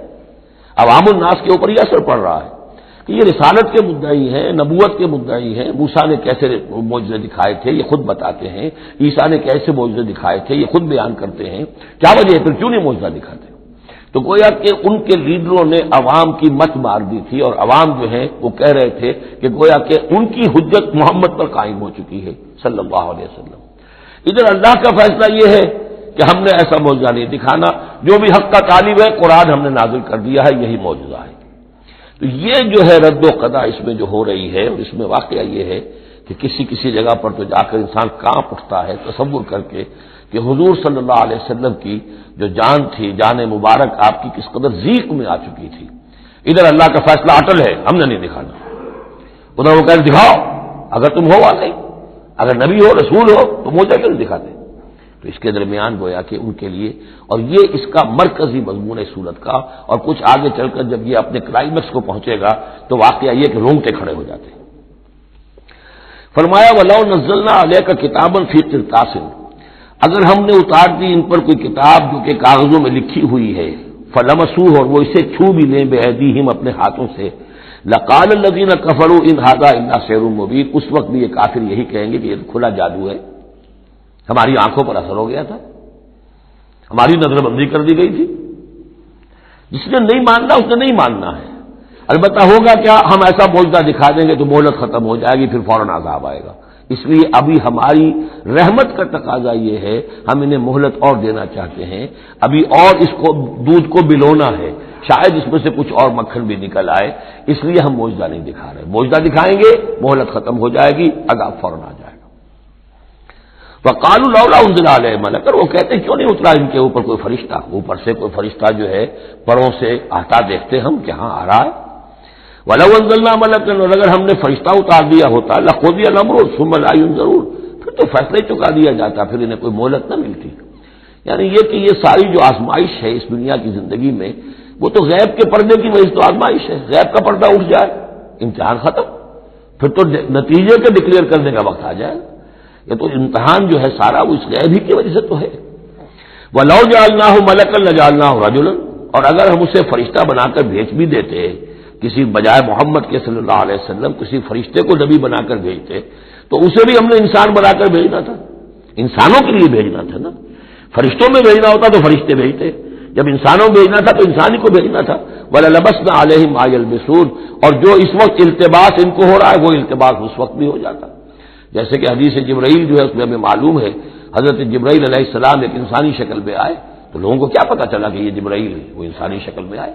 عوام الناس کے اوپر یہ اثر پڑ رہا ہے کہ یہ رسالت کے مدعی ہیں، نبوت کے مدعی ہیں۔ موسیٰ نے کیسے معجزے دکھائے تھے یہ خود بتاتے ہیں، عیسیٰ نے کیسے معجزے دکھائے تھے یہ خود بیان کرتے ہیں، کیا وجہ ہے پھر کیوں نہیں معجزہ دکھاتے؟ تو گویا کہ ان کے لیڈروں نے عوام کی مت مار دی تھی، اور عوام جو ہیں وہ کہہ رہے تھے کہ گویا کہ ان کی حجت محمد پر قائم ہو چکی ہے صلی اللہ علیہ وسلم۔ ادھر اللہ کا فیصلہ یہ ہے کہ ہم نے ایسا معجزہ نہیں دکھانا، جو بھی حق کا طالب ہے قرآن ہم نے نازل کر دیا ہے، یہی معجزہ ہے۔ تو یہ جو ہے رد و قضا اس میں جو ہو رہی ہے، اور اس میں واقعہ یہ ہے کہ کسی جگہ پر تو جا کر انسان کانپ اٹھتا ہے تصور کر کے کہ حضور صلی اللہ علیہ وسلم کی جو جان تھی، جان مبارک آپ کی کس قدر ضیق میں آ چکی تھی۔ ادھر اللہ کا فیصلہ اٹل ہے، ہم نے نہیں دکھانا، ادھر وہ کہہ دکھاؤ، اگر تم ہو واقعی، اگر نبی ہو رسول ہو تو معجزہ کیوں نہیں دکھاتے؟ تو اس کے درمیان گویا کہ ان کے لیے، اور یہ اس کا مرکزی مضمون ہے سورت کا، اور کچھ آگے چل کر جب یہ اپنے کلائمیکس کو پہنچے گا تو واقعہ یہ کہ رونگٹے کھڑے ہو جاتے ہیں۔ فرمایا وَلَوْ نَزَّلْنَا عَلَيْكَ كِتَابًا فِي قِرْطَاسٍ، اگر ہم نے اتار دی ان پر کوئی کتاب جو کہ کاغذوں میں لکھی ہوئی ہے، فَلَمَسُوهُ، اور وہ اسے چھو بھی لیں بِأَيْدِيهِمْ اپنے ہاتھوں سے، لَقَالَ الَّذِينَ كَفَرُوا إِنْ هَذَا إِلَّا سِحْرٌ مُبِينٌ، اس وقت بھی یہ کافر یہی کہیں گے کہ یہ کھلا جادو ہے، ہماری آنکھوں پر اثر ہو گیا تھا، ہماری نظر بندی کر دی گئی تھی۔ جس نے نہیں ماننا اس نے نہیں ماننا ہے، البتہ ہوگا کیا، ہم ایسا معجزہ دکھا دیں گے تو مہلت ختم ہو جائے گی، پھر فوراً عذاب آئے گا۔ اس لیے ابھی ہماری رحمت کا تقاضا یہ ہے، ہم انہیں مہلت اور دینا چاہتے ہیں، ابھی اور اس کو دودھ کو بلونا ہے، شاید اس میں سے کچھ اور مکھن بھی نکل آئے، اس لیے ہم معجزہ نہیں دکھا رہے۔ معجزہ دکھائیں گے مہلت ختم ہو جائے گی، عذاب فوراً آ جائے گا۔ وَقَالُوا لَوْلَا أُنزِلَ عَلَيْهِ مَلَكٌ، وہ کہتے ہیں کیوں نہیں اترا ان کے اوپر کوئی فرشتہ، اوپر سے کوئی فرشتہ جو ہے پروں سے آتا دیکھتے ہم کہ ہاں آ رہا ہے۔ وَلَوْ أَنزَلْنَا مَلَكًا، اور اگر ہم نے فرشتہ اتار دیا ہوتا، لَقُضِيَ الْأَمْرُ ثُمَّ لَا يُنظَرُونَ، پھر تو فیصلہ ہی چکا دیا جاتا، پھر انہیں کوئی مہلت نہ ملتی۔ یعنی یہ کہ یہ ساری جو آزمائش ہے اس دنیا کی زندگی میں، وہ تو غیب کے پردے کی وجہ سے تو آزمائش ہے، غیب کا پردہ اٹھ جائے امتحان ختم، پھر تو نتیجے کے ڈکلیئر کرنے کا وقت آ جائے۔ یہ تو امتحان جو ہے سارا وہ اس غیب ہی کی وجہ سے تو ہے۔ وَلَوْ جَعَلْنَاهُ مَلَكًا لَجَعَلْنَاهُ رَجُلًا، اور اگر ہم اسے فرشتہ بنا کر بھیج بھی دیتے کسی بجائے محمد کے صلی اللہ علیہ وسلم کسی فرشتے کو نبی بنا کر بھیجتے تو اسے بھی ہم نے انسان بنا کر بھیجنا تھا، انسانوں کے لیے بھیجنا تھا نا. فرشتوں میں بھیجنا ہوتا تو فرشتے بھیجتے، جب انسانوں میں بھیجنا تھا تو انسان ہی کو بھیجنا تھا. وَلَلَبَسْنَا عَلَيْهِمْ مَا يَلْبِسُونَ، اور جو اس وقت التباس ان کو ہو رہا ہے وہ التباس اس وقت بھی ہو جاتا. جیسے کہ حدیث جبرائیل جو ہے اس میں ہمیں معلوم ہے حضرت جبرائیل علیہ السلام ایک انسانی شکل میں آئے تو لوگوں کو کیا پتا چلا کہ یہ جبرائیل ہے، وہ انسانی شکل میں آئے.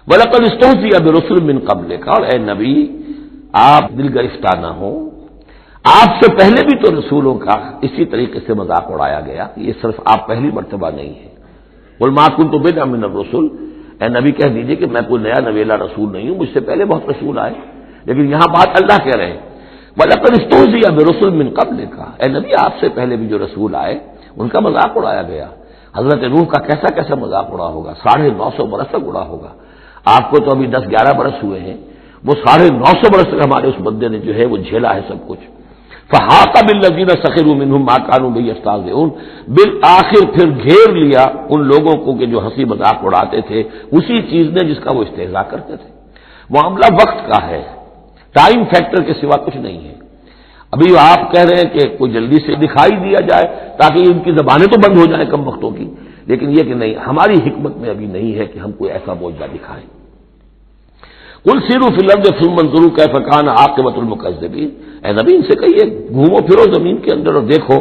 وَلَقَدِ اسْتُهْزِئَ بِرُسُلٍ مِّن قَبْلِكَ، اور اے نبی آپ دل گرفتہ نہ ہوں، آپ سے پہلے بھی تو رسولوں کا اسی طریقے سے مذاق اڑایا گیا، یہ صرف آپ پہلی مرتبہ نہیں ہے. قُلْ مَا كُنتُ بِدْعًا مِّنَ الرُّسُلِ، اے نبی کہہ دیجئے کہ میں کوئی نیا نویلا رسول نہیں ہوں، مجھ سے پہلے بہت رسول آئے. لیکن یہاں بات اللہ کہہ رہے ہیں وَلَقَدِ اسْتُهْزِئَ بِرُسُلٍ مِّن قَبْلِكَ، اے نبی آپ سے پہلے بھی جو رسول آئے ان کا مذاق اڑایا گیا. حضرت نوح کا کیسا کیسا مذاق اڑا ہوگا، 950 برس تک اڑا ہوگا. آپ کو تو ابھی 10-11 برس ہوئے ہیں، وہ 950 برس تک ہمارے اس بندے نے جو ہے وہ جھیلا ہے سب کچھ. فَحَاقَ بِالَّذِينَ سَخِرُوا مِنْهُمْ مَا كَانُوا بِهِ يَسْتَهْزِئُونَ، بالآخر پھر گھیر لیا ان لوگوں کو کہ جو ہنسی مذاق اڑاتے تھے اسی چیز نے جس کا وہ استہزاء کرتے تھے. معاملہ وقت کا ہے، ٹائم فیکٹر کے سوا کچھ نہیں ہے. ابھی آپ کہہ رہے ہیں کہ کوئی جلدی سے دکھائی دیا جائے تاکہ ان کی زبانیں تو بند ہو جائیں کم وقتوں کی، لیکن یہ کہ نہیں، ہماری حکمت میں ابھی نہیں ہے کہ ہم کوئی ایسا معجزہ دکھائیں. قُلْ سِیرُوا فِی الْأَرْضِ ثُمَّ انظُرُوا کیف کان عاقبۃ المکذبین، اے نبی ان سے کہیے گھومو پھرو زمین کے اندر اور دیکھو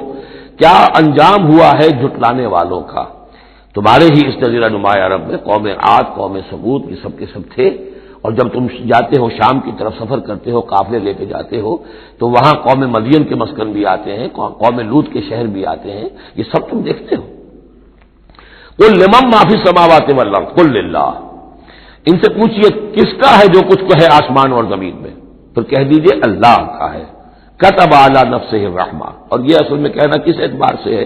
کیا انجام ہوا ہے جھٹلانے والوں کا. تمہارے ہی اس جزیرہ نما عرب میں قوم عاد، قوم ثمود یہ سب کے سب تھے. اور جب تم جاتے ہو شام کی طرف سفر کرتے ہو، قافلے لے کے جاتے ہو تو وہاں قوم مدین کے مسکن بھی آتے ہیں، قوم لوط کے شہر بھی آتے ہیں، یہ سب تم دیکھتے ہو. قُلْ لِمَن مَّا فِی السَّمَاوَاتِ وَالْأَرْضِ قُلْ لِلَّهِ، ان سے پوچھئے کس کا ہے جو کچھ ہے آسمان اور زمین میں، پھر کہہ دیجئے اللہ کا ہے. كَتَبَ عَلَىٰ نَفْسِهِ الرَّحْمَةَ، اور یہ اصل میں کہنا کس اعتبار سے ہے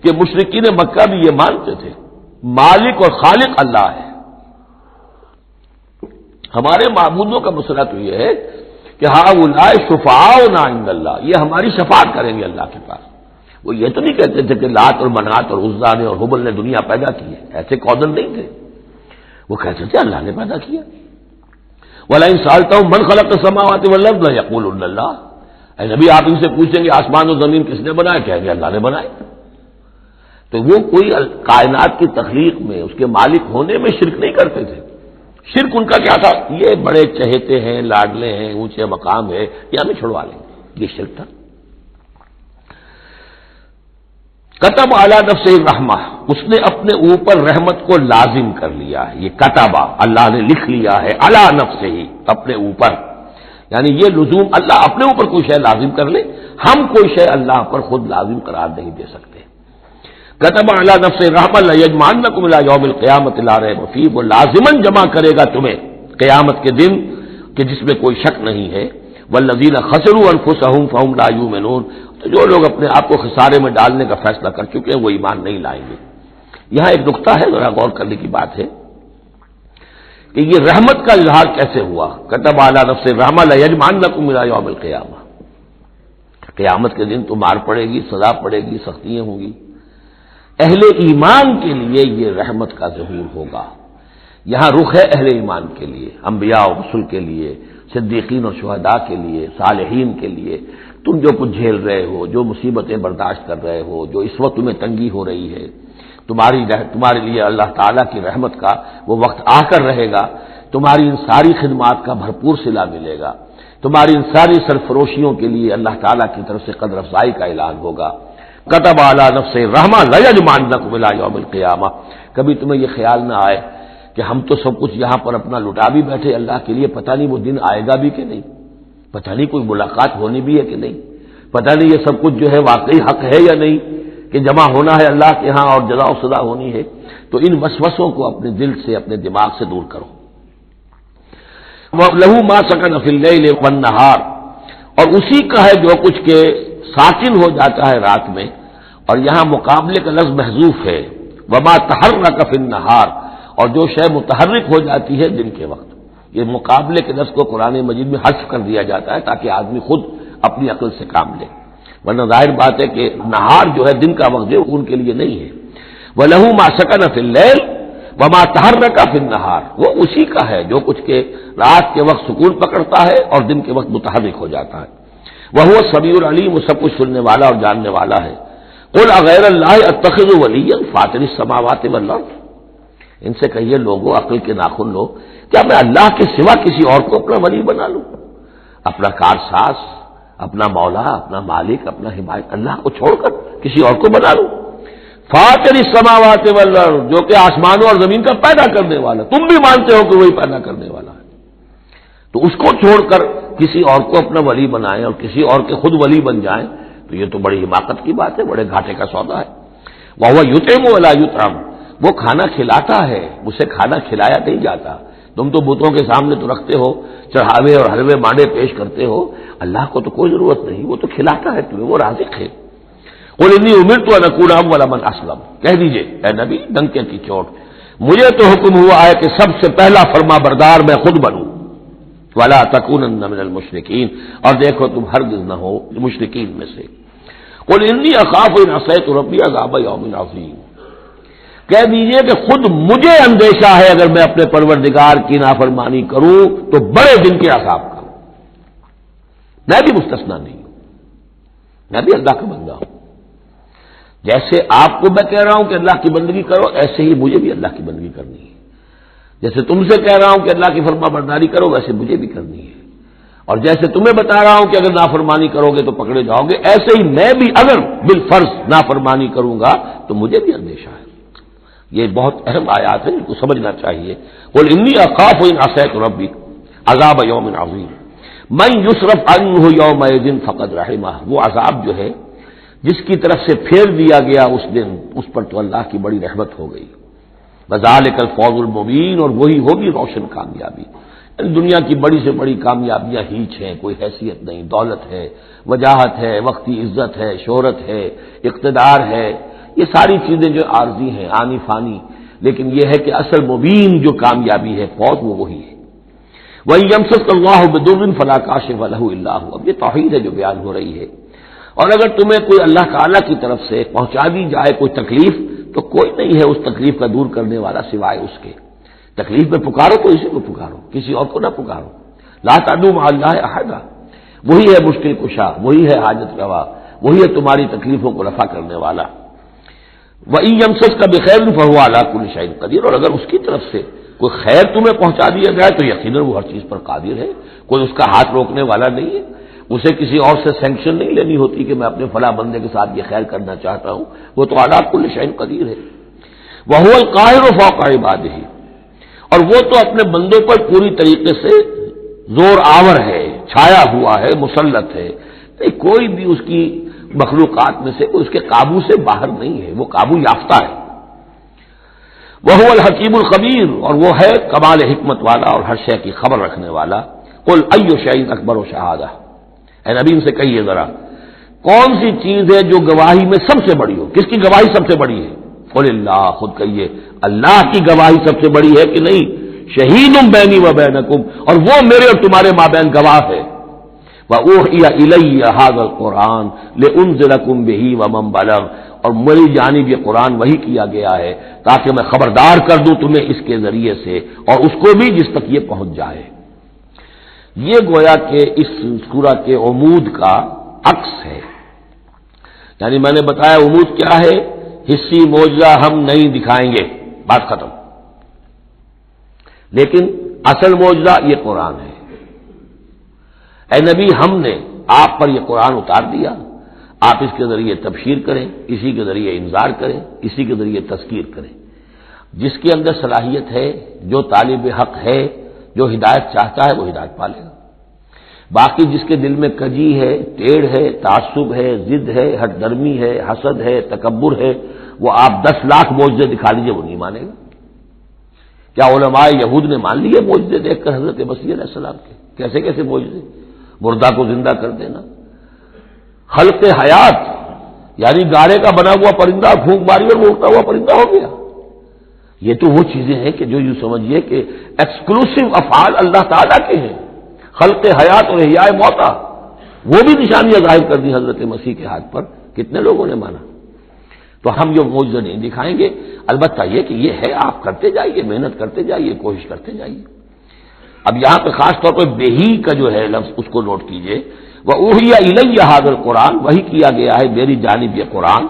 کہ مشرکین مکہ بھی یہ مانتے تھے مالک اور خالق اللہ ہے. ہمارے معبودوں کا مسئلہ تو یہ ہے کہ ہؤلاء شفعاؤنا عند اللہ، یہ ہماری شفاعت کریں گے اللہ کے پاس. وہ یہ تو نہیں کہتے تھے کہ لات اور منات اور عزا نے اور حبل نے دنیا پیدا کی ہے، ایسے قومن نہیں تھے. وہ کہتے تھے اللہ نے پیدا کیا. وَلَئِن سَأَلْتَهُم مَّنْ خَلَقَ السَّمَاوَاتِ وَالْأَرْضَ لَيَقُولُنَّ اللَّهُ، اے نبی آپ ان سے پوچھیں گے آسمان اور زمین کس نے بنایا، کہیں گے اللہ نے بنائے. تو وہ کوئی کائنات کی تخلیق میں اس کے مالک ہونے میں شرک نہیں کرتے تھے. شرک ان کا کیا تھا، یہ بڑے چہیتے ہیں، لاڈلے ہیں، اونچے مقام ہے، یہ ہمیں چھڑوا لیں گے، یہ شرک تھا. کتب علی نفسہ الرحمہ، اس نے اپنے اوپر رحمت کو لازم کر لیا ہے. یہ کتبہ اللہ نے لکھ لیا ہے، علی نفسہ ہی اپنے اوپر، یعنی یہ لزوم اللہ اپنے اوپر کوئی شے لازم کر لے، ہم کوئی شے اللہ پر خود لازم قرار نہیں دے سکتے. کتب علی نفسہ الرحمہ لیجمعنکم الی یوم القیامۃ لا ریب فیہ، وہ لازماً جمع کرے گا تمہیں قیامت کے دن کہ جس میں کوئی شک نہیں ہے. والذین خسروا انفسهم فهم لا یؤمنون، تو جو لوگ اپنے آپ کو خسارے میں ڈالنے کا فیصلہ کر چکے ہیں وہ ایمان نہیں لائیں گے. یہاں ایک نقطہ ہے، ذرا غور کرنے کی بات ہے کہ یہ رحمت کا اظہار کیسے ہوا. کتب علی نفسہ الرحمہ لیجمعنکم الی یوم القیامہ، قیامت کے دن تو مار پڑے گی، سزا پڑے گی، سختیاں ہوں گی. اہل ایمان کے لیے یہ رحمت کا ظہور ہوگا. یہاں رخ ہے اہل ایمان کے لیے، انبیاء و رسل کے لیے، صدیقین اور شہداء کے لیے، صالحین کے لیے. تم جو کچھ جھیل رہے ہو، جو مصیبتیں برداشت کر رہے ہو، جو اس وقت تمہیں تنگی ہو رہی ہے، تمہارے لیے اللہ تعالیٰ کی رحمت کا وہ وقت آ کر رہے گا. تمہاری ان ساری خدمات کا بھرپور صلہ ملے گا. تمہاری ان ساری سرفروشیوں کے لیے اللہ تعالیٰ کی طرف سے قدر افزائی کا اعلان ہوگا. کتب علی نفسہ الرحمہ لیجمعنکم الی یوم القیامہ. کبھی تمہیں یہ خیال نہ آئے کہ ہم تو سب کچھ یہاں پر اپنا لٹا بھی بیٹھے اللہ کے لیے، پتہ نہیں وہ دن آئے گا بھی کہ نہیں، پتہ نہیں کوئی ملاقات ہونی بھی ہے کہ نہیں، پتہ نہیں یہ سب کچھ جو ہے واقعی حق ہے یا نہیں کہ جمع ہونا ہے اللہ کے ہاں اور جزا و سزا ہونی ہے. تو ان وسوسوں کو اپنے دل سے، اپنے دماغ سے دور کرو. لَهُ مَا سَكَنَ فِي اللَّيْلِ وَالنَّهَارِ، اور اسی کا ہے جو کچھ کے ساکن ہو جاتا ہے رات میں. اور یہاں مقابلے کا لفظ محذوف ہے، وَمَا تَحَرَّكَ فِي النَّهَارِ، اور جو شے متحرک ہو جاتی ہے دن کے وقت. یہ مقابلے کے لفظ کو قرآن مجید میں حذف کر دیا جاتا ہے تاکہ آدمی خود اپنی عقل سے کام لے، ورنہ ظاہر بات ہے کہ نہار جو ہے دن کا وقت جو ان کے لیے نہیں ہے. وَلَهُ مَا سَكَنَ فِي اللَّيْلِ، وما تحرک فی النہار، وہ اسی کا ہے جو کچھ کے رات کے وقت سکون پکڑتا ہے اور دن کے وقت متحرک ہو جاتا ہے۔ وہو السمیع العلیم، وہ سب کچھ سننے والا اور جاننے والا ہے۔ قل اغیر اللہ اتخذ ولیا فاطر السماوات والارض، ان سے کہیے لوگوں، عقل کے ناخن لو، کیا میں اللہ کے سوا کسی اور کو اپنا ولی بنا لوں؟ اپنا کارساز، اپنا مولا، اپنا مالک، اپنا حمایت اللہ کو چھوڑ کر کسی اور کو بنا لوں؟ فاطر السماوات والارض، جو کہ آسمانوں اور زمین کا پیدا کرنے والا، تم بھی مانتے ہو کہ وہی پیدا کرنے والا ہے، تو اس کو چھوڑ کر کسی اور کو اپنا ولی بنائیں اور کسی اور کے خود ولی بن جائیں، تو یہ تو بڑی حماقت کی بات ہے، بڑے گھاٹے کا سودا ہے۔ وَهُوَ يُطْعِمُ وَلَا يُطْعَمُ، وہ کھانا کھلاتا ہے، اسے کھانا کھلایا نہیں جاتا۔ تم تو بتوں کے سامنے تو رکھتے ہو، چڑھاوے اور حلوے مانڈے پیش کرتے ہو، اللہ کو تو کوئی ضرورت نہیں، وہ تو کھلاتا ہے تمہیں، وہ رازق ہے۔ قُلْ إِنِّي أُمِرْتُ أَنْ أَكُونَ أَوَّلَ مَنْ أَسْلَمَ، کہہ دیجئے اے نبی ڈنکے کی چوٹ، مجھے تو حکم ہوا ہے کہ سب سے پہلا فرما بردار میں خود بنوں، وَلَا تَكُونَنَّ مِنَ الْمُشْرِكِينَ، اور دیکھو تم ہرگز نہ ہو مشرکین میں سے۔ قُلْ إِنِّي أَخَافُ إِنْ عَصَيْتُ رَبِّي عَذَابَ يَوْمٍ عَظِيمٍ، کہہ دیجئے کہ خود مجھے اندیشہ ہے اگر میں اپنے پروردگار کی نافرمانی کروں تو بڑے دن کے عذاب کا، میں بھی مستثنا نہیں ہوں، میں بھی اللہ کا بندہ ہوں۔ جیسے آپ کو میں کہہ رہا ہوں کہ اللہ کی بندگی کرو، ایسے ہی مجھے بھی اللہ کی بندگی کرنی ہے۔ جیسے تم سے کہہ رہا ہوں کہ اللہ کی فرما برداری کرو، ویسے مجھے بھی کرنی ہے۔ اور جیسے تمہیں بتا رہا ہوں کہ اگر نافرمانی کرو گے تو پکڑے جاؤ گے، ایسے ہی میں بھی اگر بالفرض نافرمانی کروں گا تو مجھے بھی اندیشہ ہے۔ یہ بہت اہم آیات ہے، ان کو سمجھنا چاہیے۔ قل انی اخاف ان عصیت ربی عذاب یوم عظیم من یصرف عنہ یومئذ فقد رحمہ، وہ عذاب جو ہے جس کی طرف سے پھیر دیا گیا اس دن، اس پر تو اللہ کی بڑی رحمت ہو گئی۔ وذالک الفوز المبین، اور وہی ہوگی روشن کامیابی۔ دنیا کی بڑی سے بڑی کامیابیاں ہیچ ہیں، کوئی حیثیت نہیں، دولت ہے، وجاہت ہے، وقتی عزت ہے، شہرت ہے، اقتدار ہے، یہ ساری چیزیں جو عارضی ہیں، آنی فانی، لیکن یہ ہے کہ اصل مبین جو کامیابی ہے فوز، وہ وہی ہے۔ وَإِن يَمْسَسْكَ اللَّهُ بِضُرٍّ فَلَا كَاشِفَ لَهُ إِلَّا هُوَ، اب یہ توحید ہے جو بیان ہو رہی ہے۔ اور اگر تمہیں کوئی اللہ تعالیٰ کی طرف سے پہنچا دی جائے کوئی تکلیف، تو کوئی نہیں ہے اس تکلیف کا دور کرنے والا سوائے اس کے۔ تکلیف میں پکارو تو اسی کو پکارو، کسی اور کو نہ پکارو۔ لا تدعوا مع اللہ احدا، وہی ہے مشکل کشا، وہی ہے حاجت روا، وہی ہے تمہاری تکلیفوں کو رفع کرنے والا۔ وَإِن يَمْسَسْكَ بِخَيْرٍ فَهُوَ عَلَىٰ كُلِّ شَيْءٍ قَدِيرٌ، اور اگر اس کی طرف سے کوئی خیر تمہیں پہنچا دیا جائے تو یقیناً وہ ہر چیز پر قادر ہے، کوئی اس کا ہاتھ روکنے والا نہیں ہے۔ اسے کسی اور سے سینکشن نہیں لینی ہوتی کہ میں اپنے فلاں بندے کے ساتھ یہ خیر کرنا چاہتا ہوں، وہ تو عَلَىٰ كُلِّ شَيْءٍ قَدِيرٌ ہے۔ وَهُوَ الْقَاهِرُ فَوْقَ عِبَادِهِ، اور وہ تو اپنے بندوں پر پوری طریقے سے زور آور ہے، چھایا ہوا ہے، مسلط ہے، کوئی بھی اس کی مخلوقات میں سے کوئی اس کے قابو سے باہر نہیں ہے، وہ قابو یافتہ ہے۔ وَهُوَ الْحَكِيمُ الْخَبِيرُ، اور وہ ہے کمال حکمت والا اور ہر شے کی خبر رکھنے والا۔ قُلْ أَيُّ شَيْءٍ أَكْبَرُ شَهَادَةً، اے نبی ان سے کہیے ذرا کون سی چیز ہے جو گواہی میں سب سے بڑی ہو؟ کس کی گواہی سب سے بڑی ہے؟ قُلِ اللَّهُ، خود کہیے اللہ کی گواہی سب سے بڑی ہے کہ نہیں؟ شہید بینی و بینکم، اور وہ میرے اور تمہارے مابین گواہ ہے۔ وَأُوحِيَ إِلَيَّ هَذَا الْقُرْآنُ لِأُنذِرَكُم بِهِ وَمَن بَلَغَ، اور میری جانب یہ قرآن وحی کیا گیا ہے تاکہ میں خبردار کر دوں تمہیں اس کے ذریعے سے اور اس کو بھی جس تک یہ پہنچ جائے۔ یہ گویا کہ اس سورہ کے عمود کا عکس ہے، یعنی میں نے بتایا عمود کیا ہے، حصی معجزہ ہم نہیں دکھائیں گے، بات ختم، لیکن اصل معجزہ یہ قرآن ہے۔ اے نبی ہم نے آپ پر یہ قرآن اتار دیا، آپ اس کے ذریعے تبشیر کریں، اسی کے ذریعے انذار کریں، اسی کے ذریعے تذکیر کریں۔ جس کے اندر صلاحیت ہے، جو طالب حق ہے، جو ہدایت چاہتا ہے، وہ ہدایت پالے گا۔ باقی جس کے دل میں کجی ہے، ٹیڑھ ہے، تعصب ہے، ضد ہے، ہٹ درمی ہے، حسد ہے، تکبر ہے، وہ آپ 10 لاکھ معجزے دکھا لیجیے وہ نہیں مانے گا۔ کیا علماء یہود نے مان لیے معجزے دیکھ کر حضرت مسیح علیہ السلام کے؟ کیسے کیسے معجزے، مردہ کو زندہ کر دینا، خلق حیات، یعنی گارے کا بنا ہوا پرندہ پھونک ماری اور وہ اڑتا ہوا پرندہ ہو گیا۔ یہ تو وہ چیزیں ہیں کہ جو یوں سمجھیے کہ ایکسکلوسیو افعال اللہ تعالیٰ کے ہیں، خلق حیات اور احیاء موتا، وہ بھی نشانیاں ظاہر کر دی حضرت مسیح کے ہاتھ پر، کتنے لوگوں نے مانا؟ تو تو ہم یہ معجزہ نہیں دکھائیں گے، البتہ یہ کہ یہ ہے، آپ کرتے جائیے، محنت کرتے جائیے، کوشش کرتے جائیے۔ اب یہاں پہ خاص طور پہ بہی کا جو ہے لفظ اس کو نوٹ کیجئے، وَأُوحِیَ إِلَيَّ هَٰذَا الْقُرْآنُ، وحی کیا گیا ہے میری جانب یہ قرآن،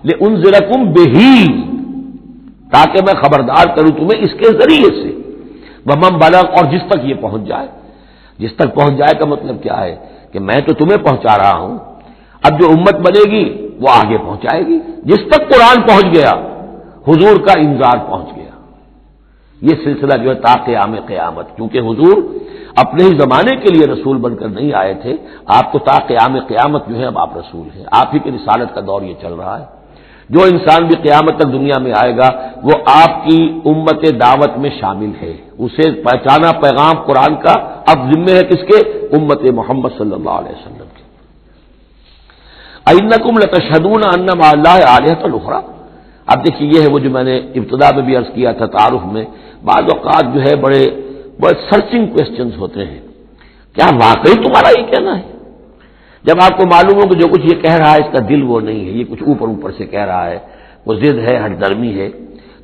لِأُنذِرَكُم بِهِ، تاکہ میں خبردار کروں تمہیں اس کے ذریعے سے، وَمَن بَلَغَ، اور جس تک یہ پہنچ جائے۔ جس تک پہنچ جائے کا مطلب کیا ہے کہ میں تو تمہیں پہنچا رہا ہوں، اب جو امت بنے گی وہ آگے پہنچائے گی۔ جس تک قرآن پہنچ گیا حضور کا انذار پہنچ گیا۔ یہ سلسلہ جو ہے تا قیام قیامت، کیونکہ حضور اپنے ہی زمانے کے لیے رسول بن کر نہیں آئے تھے، آپ کو تا قیام قیامت جو ہے اب آپ رسول ہیں، آپ ہی کی رسالت کا دور یہ چل رہا ہے۔ جو انسان بھی قیامت تک دنیا میں آئے گا وہ آپ کی امت دعوت میں شامل ہے، اسے پہچانا پیغام قرآن کا اب ذمہ ہے کس کے؟ امت محمد صلی اللہ علیہ وسلم کے۔ اَإِنَّكُمْ لَتَشْهَدُونَ أَنَّ مَعَ اللَّهِ آلِهَةً أُخْرَىٰ، اب دیکھیے یہ ہے وہ جو میں نے ابتدا میں بھی عرض کیا تھا تعارف میں، بعض اوقات جو ہے بڑے سرچنگ کوسچنز ہوتے ہیں، کیا واقعی تمہارا یہ کہنا ہے؟ جب آپ کو معلوم ہو کہ جو کچھ یہ کہہ رہا ہے اس کا دل وہ نہیں ہے، یہ کچھ اوپر اوپر سے کہہ رہا ہے، وہ ضد ہے، ہٹ درمی ہے،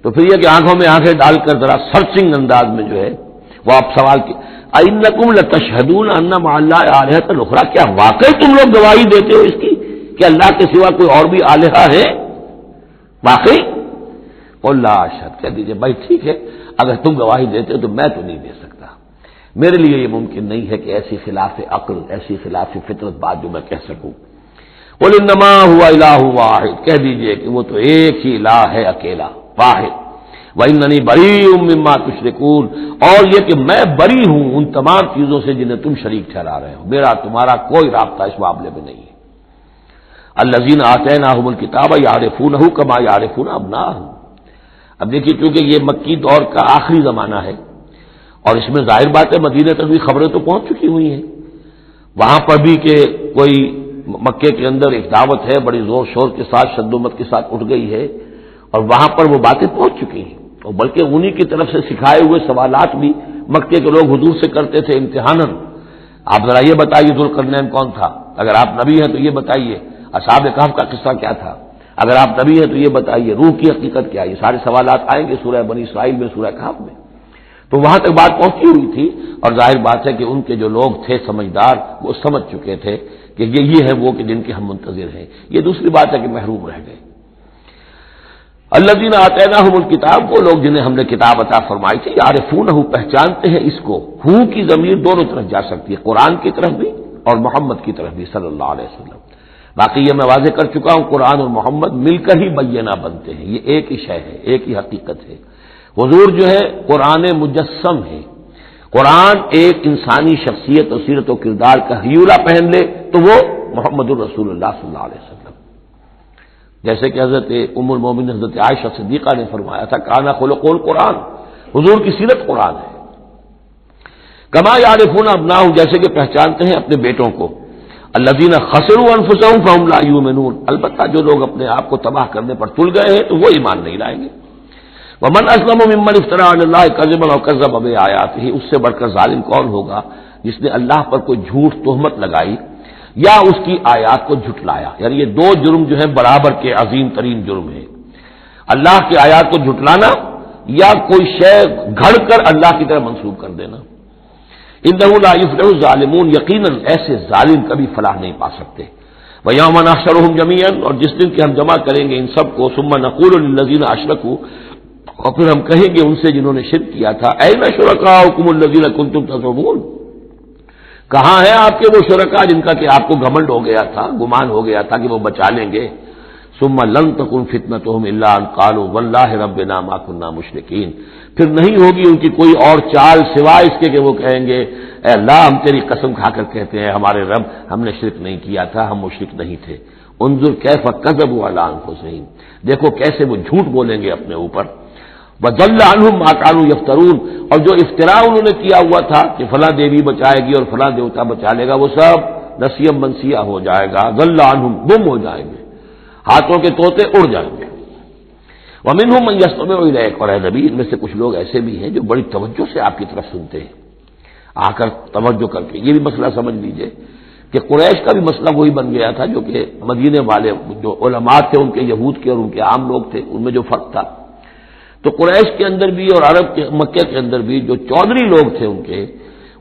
تو پھر یہ کہ آنکھوں میں آنکھیں ڈال کر ذرا سرچنگ انداز میں جو ہے وہ آپ سوال کی اَإِنَّكُمْ لَتَشْهَدُونَ أَنَّ مَعَ اللَّهِ آلِهَةً أُخْرَىٰ، کیا واقعی تم لوگ گواہی دیتے ہو اس کی کہ اللہ کے سوا کوئی اور بھی آلہہ ہے؟ واقعی؟ قُل لَا أَشْهَدُ، کہہ دیجئے بھائی ٹھیک ہے، اگر تم گواہی دیتے ہو تو میں تو نہیں دے سکتا، میرے لیے یہ ممکن نہیں ہے کہ ایسی خلاف عقل، ایسی خلاف فطرت بات جو میں کہہ سکوں۔ قُلْ إِنَّمَا هُوَ إِلَٰهٌ وَاحِدٌ، کہہ دیجئے کہ وہ تو ایک ہی الہ ہے، اکیلا، واحد۔ وَإِنَّنِي بَرِيءٌ مِّمَّا تُشْرِكُونَ، اور یہ کہ میں بری ہوں ان تمام چیزوں سے جنہیں تم شریک ٹھہرا رہے ہو، میرا تمہارا کوئی رابطہ اس معاملے میں نہیں ہے۔ الَّذِينَ آتَيْنَاهُمُ الْكِتَابَ يَعْرِفُونَهُ كَمَا يَعْرِفُونَ أَبْنَاءَهُمْ، اب دیکھیے چونکہ یہ مکی دور کا آخری زمانہ ہے اور اس میں ظاہر بات ہے مدینہ تک بھی خبریں تو پہنچ چکی ہوئی ہیں، وہاں پر بھی کہ کوئی مکے کے اندر ایک دعوت ہے بڑی زور شور کے ساتھ، شد و مت کے ساتھ اٹھ گئی ہے، اور وہاں پر وہ باتیں پہنچ چکی ہیں، اور بلکہ انہی کی طرف سے سکھائے ہوئے سوالات بھی مکے کے لوگ حضور سے کرتے تھے امتحاناً۔ آپ ذرا یہ بتائیے ذوالقرنین کون تھا؟ اگر آپ نبی ہیں تو یہ بتائیے، اصحاب کہف کا قصہ کیا تھا؟ اگر آپ نبی ہیں تو یہ بتائیے روح کی حقیقت کیا ہے؟ یہ سارے سوالات آئیں گے سورہ بنی اسرائیل میں، سورہ کہف میں۔ تو وہاں تک بات پہنچی ہوئی تھی، اور ظاہر بات ہے کہ ان کے جو لوگ تھے سمجھدار وہ سمجھ چکے تھے کہ یہ ہے وہ کہ جن کے ہم منتظر ہیں۔ یہ دوسری بات ہے کہ محروم رہ گئے۔ الذین آتیناہم الکتاب، وہ لوگ جنہیں ہم نے کتاب عطا فرمائی تھی، یعرفونہ، پہچانتے ہیں اس کو۔ ہو کی ضمیر دونوں طرف جا سکتی ہے، قرآن کی طرف بھی اور محمد کی طرف بھی صلی اللہ علیہ وسلم۔ باقی یہ میں واضح کر چکا ہوں قرآن اور محمد مل کر ہی بینہ بنتے ہیں، یہ ایک ہی شے ہے، ایک ہی حقیقت ہے۔ حضور جو ہے قرآن مجسم ہے، قرآن ایک انسانی شخصیت اور سیرت و کردار کا ہیولہ پہن لے تو وہ محمد الرسول اللہ صلی اللہ علیہ وسلم، جیسے کہ حضرت ام المومنین حضرت عائشہ صدیقہ نے فرمایا تھا کانا خلق القرآن، حضور کی سیرت قرآن ہے۔ کما یعرفون ابناہم، جیسے کہ پہچانتے ہیں اپنے بیٹوں کو۔ الذین خسروا انفسهم فهم لا یؤمنون، البتہ جو لوگ اپنے آپ کو تباہ کرنے پر تل گئے ہیں تو وہ ایمان نہیں لائیں گے۔ ومن اسلم ممن افترى علی اللہ کذبا وکذب بآیاتہ، اس سے بڑھ کر ظالم کون ہوگا جس نے اللہ پر کوئی جھوٹ تہمت لگائی یا اس کی آیات کو جھٹلایا، یعنی یہ دو جرم جو ہیں برابر کے عظیم ترین جرم ہیں، اللہ کی آیات کو جھٹلانا یا کوئی شے گھڑ کر اللہ کی طرف منسوب کر دینا۔ انہ لا یفلح الظالمون، یقیناً ایسے ظالم کبھی فلاح نہیں پا سکتے۔ ویوم نحشرهم جميعا، اور جس دن کہ ہم جمع کریں گے ان سب کو، ثم نقول للذین اشرکوا، اور پھر ہم کہیں گے ان سے جنہوں نے شرک کیا تھا، این شرکاؤکم الذین کنتم تزعمون، کہاں ہیں آپ کے وہ شرکاء جن کا کہ آپ کو گھمنڈ ہو گیا تھا، گمان ہو گیا تھا کہ وہ بچا لیں گے۔ ثم لن تکن فتنتهم الا ان قالوا واللہ ربنا ما كنا مشرکین، پھر نہیں ہوگی ان کی کوئی اور چال سوائے اس کے کہ وہ کہیں گے اے اللہ ہم تیری قسم کھا کر کہتے ہیں ہمارے رب ہم نے شرک نہیں کیا تھا، ہم مشرک نہیں تھے۔ انظر کیف کذبوا علی انفسہم، دیکھو کیسے وہ جھوٹ بولیں گے اپنے اوپر۔ وضل عنہم ما كانوا یفترون، اور جو افتراء انہوں نے کیا ہوا تھا کہ فلاں دیوی بچائے گی اور فلاں دیوتا بچا لے گا، وہ سب نسیم منسیہ ہو جائے گا، ضل عنہم، گم ہو جائیں گے، ہاتھوں کے طوطے اڑ جائیں گے۔ ومنہم من یستمع الیک، اور اے نبی ان میں سے کچھ لوگ ایسے بھی ہیں جو بڑی توجہ سے آپ کی طرف سنتے ہیں، آ کر توجہ کر کے۔ یہ بھی مسئلہ سمجھ لیجئے کہ قریش کا بھی مسئلہ وہی بن گیا تھا جو کہ مدینے والے جو علماء تھے ان کے یہود کے اور ان کے عام لوگ تھے ان میں جو فرق تھا، تو قریش کے اندر بھی اور عرب کے مکہ کے اندر بھی جو چودھری لوگ تھے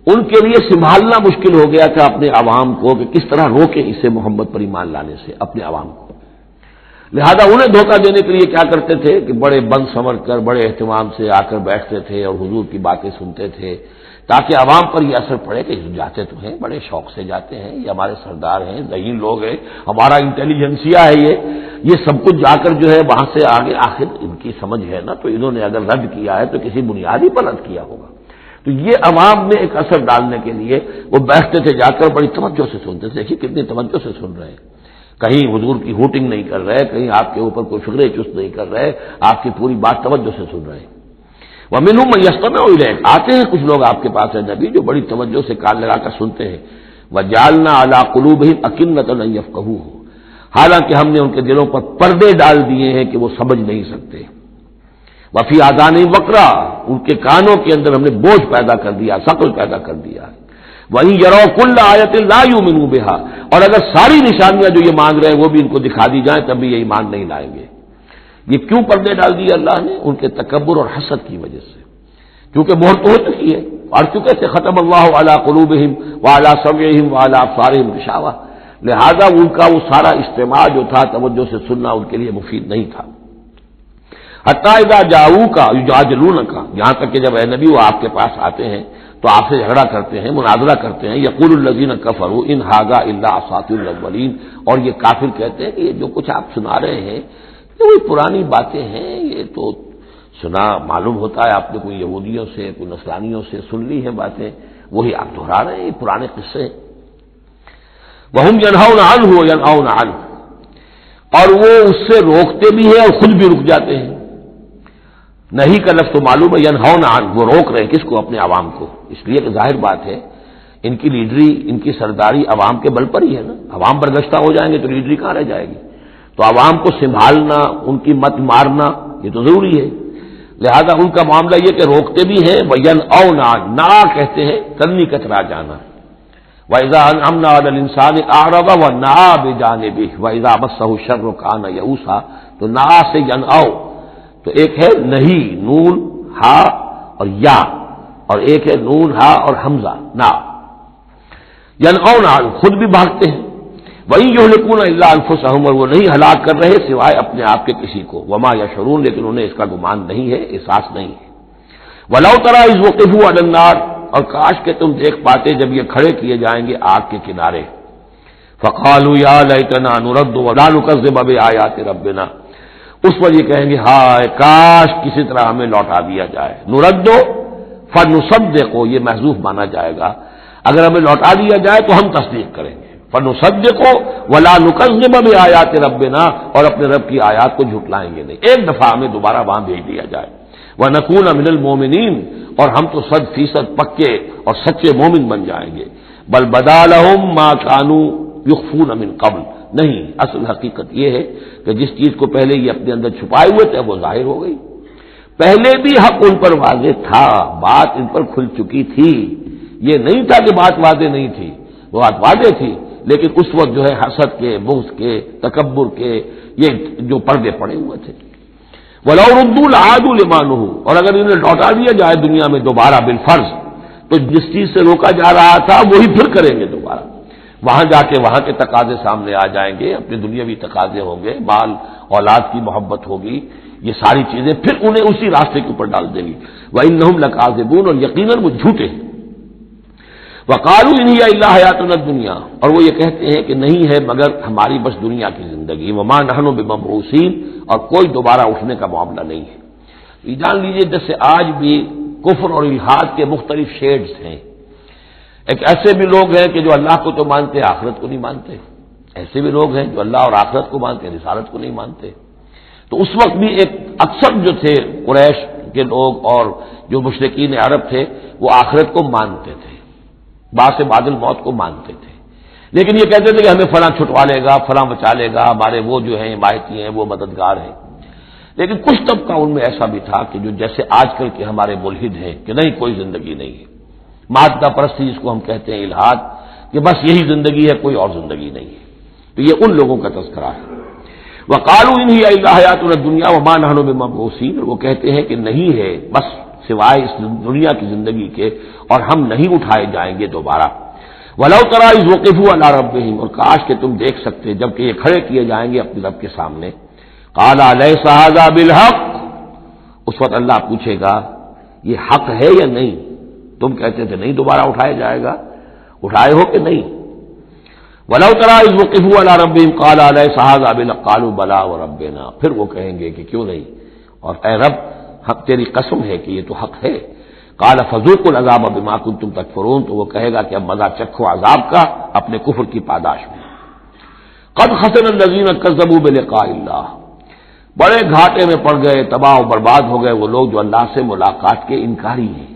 ان کے لیے سنبھالنا مشکل ہو گیا تھا اپنے عوام کو کہ کس طرح روکے اسے محمد پر ایمان لانے سے اپنے عوام کو۔ لہذا انہیں دھوکہ دینے کے لیے کیا کرتے تھے کہ بڑے بند سمر کر بڑے اہتمام سے آ کر بیٹھتے تھے اور حضور کی باتیں سنتے تھے تاکہ عوام پر یہ اثر پڑے کہ جاتے تو ہیں، بڑے شوق سے جاتے ہیں، یہ ہمارے سردار ہیں، ذہین لوگ ہیں، ہمارا انٹیلیجنسیا ہے، یہ سب کچھ جا کر جو ہے وہاں سے آگے آخر ان کی سمجھ ہے نا، تو انہوں نے اگر رد کیا ہے تو کسی بنیادی پر رد کیا ہوگا۔ تو یہ عوام میں ایک اثر ڈالنے کے لیے وہ بیٹھتے تھے جا کر بڑی توجہ سے سنتے تھے، دیکھیے کتنی توجہ سے سن رہے ہیں، کہیں حضور کی ہوٹنگ نہیں کر رہے، کہیں آپ کے اوپر کوئی فکر چست نہیں کر رہے، آپ کی پوری بات توجہ سے سن رہے ہیں۔ وَمِنْهُمْ مَن يَسْتَمِعُ إِلَيْكَ، آتے ہیں کچھ لوگ آپ کے پاس ہے نبی جو بڑی توجہ سے کان لگا کر سنتے ہیں۔ وَجَعَلْنَا عَلَىٰ قُلُوبِهِمْ أَكِنَّةً أَن يَفْقَهُوهُ، حالانکہ ہم نے ان کے دلوں پر پردے ڈال دیے ہیں کہ وہ سمجھ نہیں سکتے۔ وَفِي آذَانِهِمْ وَقْرًا، ان کے کانوں کے اندر ہم نے بوجھ پیدا کر دیا، ثقل پیدا کر دیا ہے۔ وَإِن يَرَوْا كُلَّ آيَةٍ لَا يُؤْمِنُوا بِهَا، اور اگر ساری نشانیاں جو یہ مانگ رہے ہیں وہ بھی ان کو دکھا دی جائیں تب بھی یہ ایمان نہیں لائیں گے۔ یہ کیوں پردے ڈال دیے اللہ نے؟ ان کے تکبر اور حسد کی وجہ سے، کیونکہ مہر تو ہو چکی ہے، اور چکے تھے ختم اللہ علی قلوبہم وعلی سمعہم وعلی ابصارہم غشاوہ، لہذا ان کا وہ سارا استماع جو تھا توجہ سے سننا ان کے لیے مفید نہیں تھا۔ حتی اذا جاؤوک یجادلونک، یہاں تک کہ جب اے نبی وہ آپ کے پاس آتے ہیں تو آپ سے جھگڑا کرتے ہیں، مناظرہ کرتے ہیں، یقول الذین کفروا ان ھذا الا اساطیر الاولین، اور یہ کافر کہتے ہیں کہ یہ جو کچھ آپ سنا رہے ہیں یہ وہی پرانی باتیں ہیں، یہ تو سنا معلوم ہوتا ہے آپ نے کوئی یہودیوں سے کوئی نصرانیوں سے سن لی ہیں باتیں، وہی آپ دہرا رہے ہیں، یہ پرانے قصے ہیں۔ وَهُمْ يَنْهَوْنَ عَنْهُ وَيَنْأَوْنَ عَنْهُ، اور وہ اس سے روکتے بھی ہیں اور خود بھی رک جاتے ہیں۔ نہیں کا لفظ تو معلوم ہے، ینہون عنہ، وہ روک رہے ہیں کس کو؟ اپنے عوام کو، اس لیے کہ ظاہر بات ہے ان کی لیڈری، ان کی سرداری عوام کے بل پر ہی ہے نا، عوام برگشتہ ہو جائیں گے تو لیڈری کہاں رہ جائے گی؟ تو عوام کو سنبھالنا، ان کی مت مارنا یہ تو ضروری ہے، لہذا ان کا معاملہ یہ کہ روکتے بھی ہیں۔ وَيَنْأَوْنَ عَنْهُ، نا کہتے ہیں کنی کترا جانا۔ وَإِذَا أَنْعَمْنَا عَلَى الْإِنسَانِ أَعْرَضَ وَنَأَىٰ بِجَانِبِهِ وَإِذَا مَسَّهُ الشَّرُّ كَانَ يَئُوسًا، تو نا سے ینأو، تو ایک ہے نہیں نون ہا اور یا، اور ایک ہے نون ہا اور حمزہ نا، ینأون عنہ، خود بھی بھاگتے ہیں۔ وَإِن يُهْلِكُونَ إِلَّا أَنفُسَهُمْ، اور وہ نہیں ہلاک کر رہے سوائے اپنے آپ کے کسی کو، وما یشعرون، لیکن انہیں اس کا گمان نہیں ہے، احساس نہیں ہے۔ وَلَوْ تَرَىٰ إِذْ وُقِفُوا عَلَى النَّارِ، اور کاش کہ تم دیکھ پاتے جب یہ کھڑے کیے جائیں گے آگ کے کنارے۔ فَقَالُوا يَا لَيْتَنَا نُرَدُّ وَلَا نُكَذِّبَ بِآيَاتِ رَبِّنَا، اس پر یہ کہیں گے ہائے کاش کسی طرح ہمیں لوٹا دیا جائے۔ نُرَدُّ فَنُصَدِّقُ، یہ محذوف مانا جائے گا، اگر ہمیں لوٹا دیا جائے تو ہم تصدیق کریں گے۔ فَنُصَدِّقُ وَلَا نُكَذِّبَ بِآيَاتِ رَبِّنَا، اور اپنے رب کی آیات کو جھٹلائیں گے نہیں، ایک دفعہ ہمیں دوبارہ وہاں بھیج دیا جائے۔ وَنَكُونَ مِنَ الْمُؤْمِنِينَ، اور ہم تو 100% پکے اور سچے مومن بن جائیں گے۔ بل بدا لهم ما كانوا يخفون من قبل، نہیں، اصل حقیقت یہ ہے کہ جس چیز کو پہلے یہ اپنے اندر چھپائے ہوئے تھے وہ ظاہر ہو گئی۔ پہلے بھی حق ان پر واضح تھا، بات ان پر کھل چکی تھی، یہ نہیں تھا کہ بات واضح نہیں تھی، وہ بات واضح تھی، لیکن اس وقت جو ہے حسد کے، بغض کے، تکبر کے یہ جو پردے پڑے ہوئے تھے۔ وَلَوْ رُدُّوا لَعَادُوا لِمَا نُهُوا، اور اگر انہیں لوٹا دیا جائے دنیا میں دوبارہ بالفرض، تو جس چیز سے روکا جا رہا تھا وہی پھر کریں گے دوبارہ، وہاں جا کے وہاں کے تقاضے سامنے آ جائیں گے، اپنے دنیاوی تقاضے ہوں گے، مال اولاد کی محبت ہوگی، یہ ساری چیزیں پھر انہیں اسی راستے کے اوپر ڈال دیں گی۔ وَإِنَّهُمْ لَكَاذِبُونَ، اور یقیناً وہ جھوٹے ہیں۔ وَقَالُوا إِنْ هِيَ إِلَّا حَيَاتُنَا الدُّنْيَا، اور وہ یہ کہتے ہیں کہ نہیں ہے مگر ہماری بس دنیا کی زندگی، وَمَا نَحْنُ بِمَبْعُوثِينَ، اور کوئی دوبارہ اٹھنے کا معاملہ نہیں ہے۔ یہ جان لیجئے جیسے آج بھی کفر اور الحاد کے مختلف شیڈز ہیں، ایک ایسے بھی لوگ ہیں کہ جو اللہ کو تو مانتے آخرت کو نہیں مانتے، ایسے بھی لوگ ہیں جو اللہ اور آخرت کو مانتے رسالت کو نہیں مانتے۔ تو اس وقت بھی ایک اکثر جو تھے قریش کے لوگ اور جو مشرکین عرب تھے وہ آخرت کو مانتے تھے، بعد بعد الموت کو مانتے تھے، لیکن یہ کہتے تھے کہ ہمیں فلاں چھٹوا لے گا، فلاں بچا لے گا، ہمارے وہ جو ہیں حمایتی ہیں، وہ مددگار ہیں۔ لیکن کچھ طبقہ ان میں ایسا بھی تھا کہ جو جیسے آج کل کے ہمارے ملحد ہیں کہ نہیں کوئی زندگی نہیں ہے، مادہ پرستی جس کو ہم کہتے ہیں الحاد، کہ بس یہی زندگی ہے، کوئی اور زندگی نہیں ہے۔ تو یہ ان لوگوں کا تذکرہ ہے۔ وَقَالُوا إِنْ هِيَ إِلَّا حَيَاتُنَا الدُّنْيَا وَمَا نَحْنُ بِمَبْعُوثِينَ، وہ کہتے ہیں کہ نہیں ہے بس سوائے اس دنیا کی زندگی کے، اور ہم نہیں اٹھائے جائیں گے دوبارہ۔ وَلَوْ تَرَىٰ إِذْ وُقِفُوا عَلَىٰ رَبِّهِمْ، اور کاش کہ تم دیکھ سکتے جبکہ یہ کھڑے کیے جائیں گے اپنے رب کے سامنے۔ قَالَ أَلَيْسَ هَٰذَا بِالْحَقِّ، اس وقت اللہ پوچھے گا یہ حق ہے یا نہیں؟ تم کہتے تھے نہیں دوبارہ اٹھایا جائے گا، اٹھائے ہو کہ نہیں؟ وَلَوْ تَرَىٰ إِذْ وُقِفُوا عَلَىٰ رَبِّهِمْ قَالَ أَلَيْسَ هَٰذَا بِالْحَقِّ قَالُوا بَلَىٰ وَرَبِّنَا، پھر وہ کہیں گے کہ کیوں نہیں، اور اے رب حق تیری قسم ہے کہ یہ تو حق ہے۔ قال فذوقوا العذاب بما كنتم تکفرون، تو وہ کہے گا کہ اب مزہ چکھو عذاب کا اپنے کفر کی پاداش میں۔ قد خسر الذين كذبوا بلقاء الله، بڑے گھاٹے میں پڑ گئے، تباہ و برباد ہو گئے وہ لوگ جو اللہ سے ملاقات کے انکاری ہیں،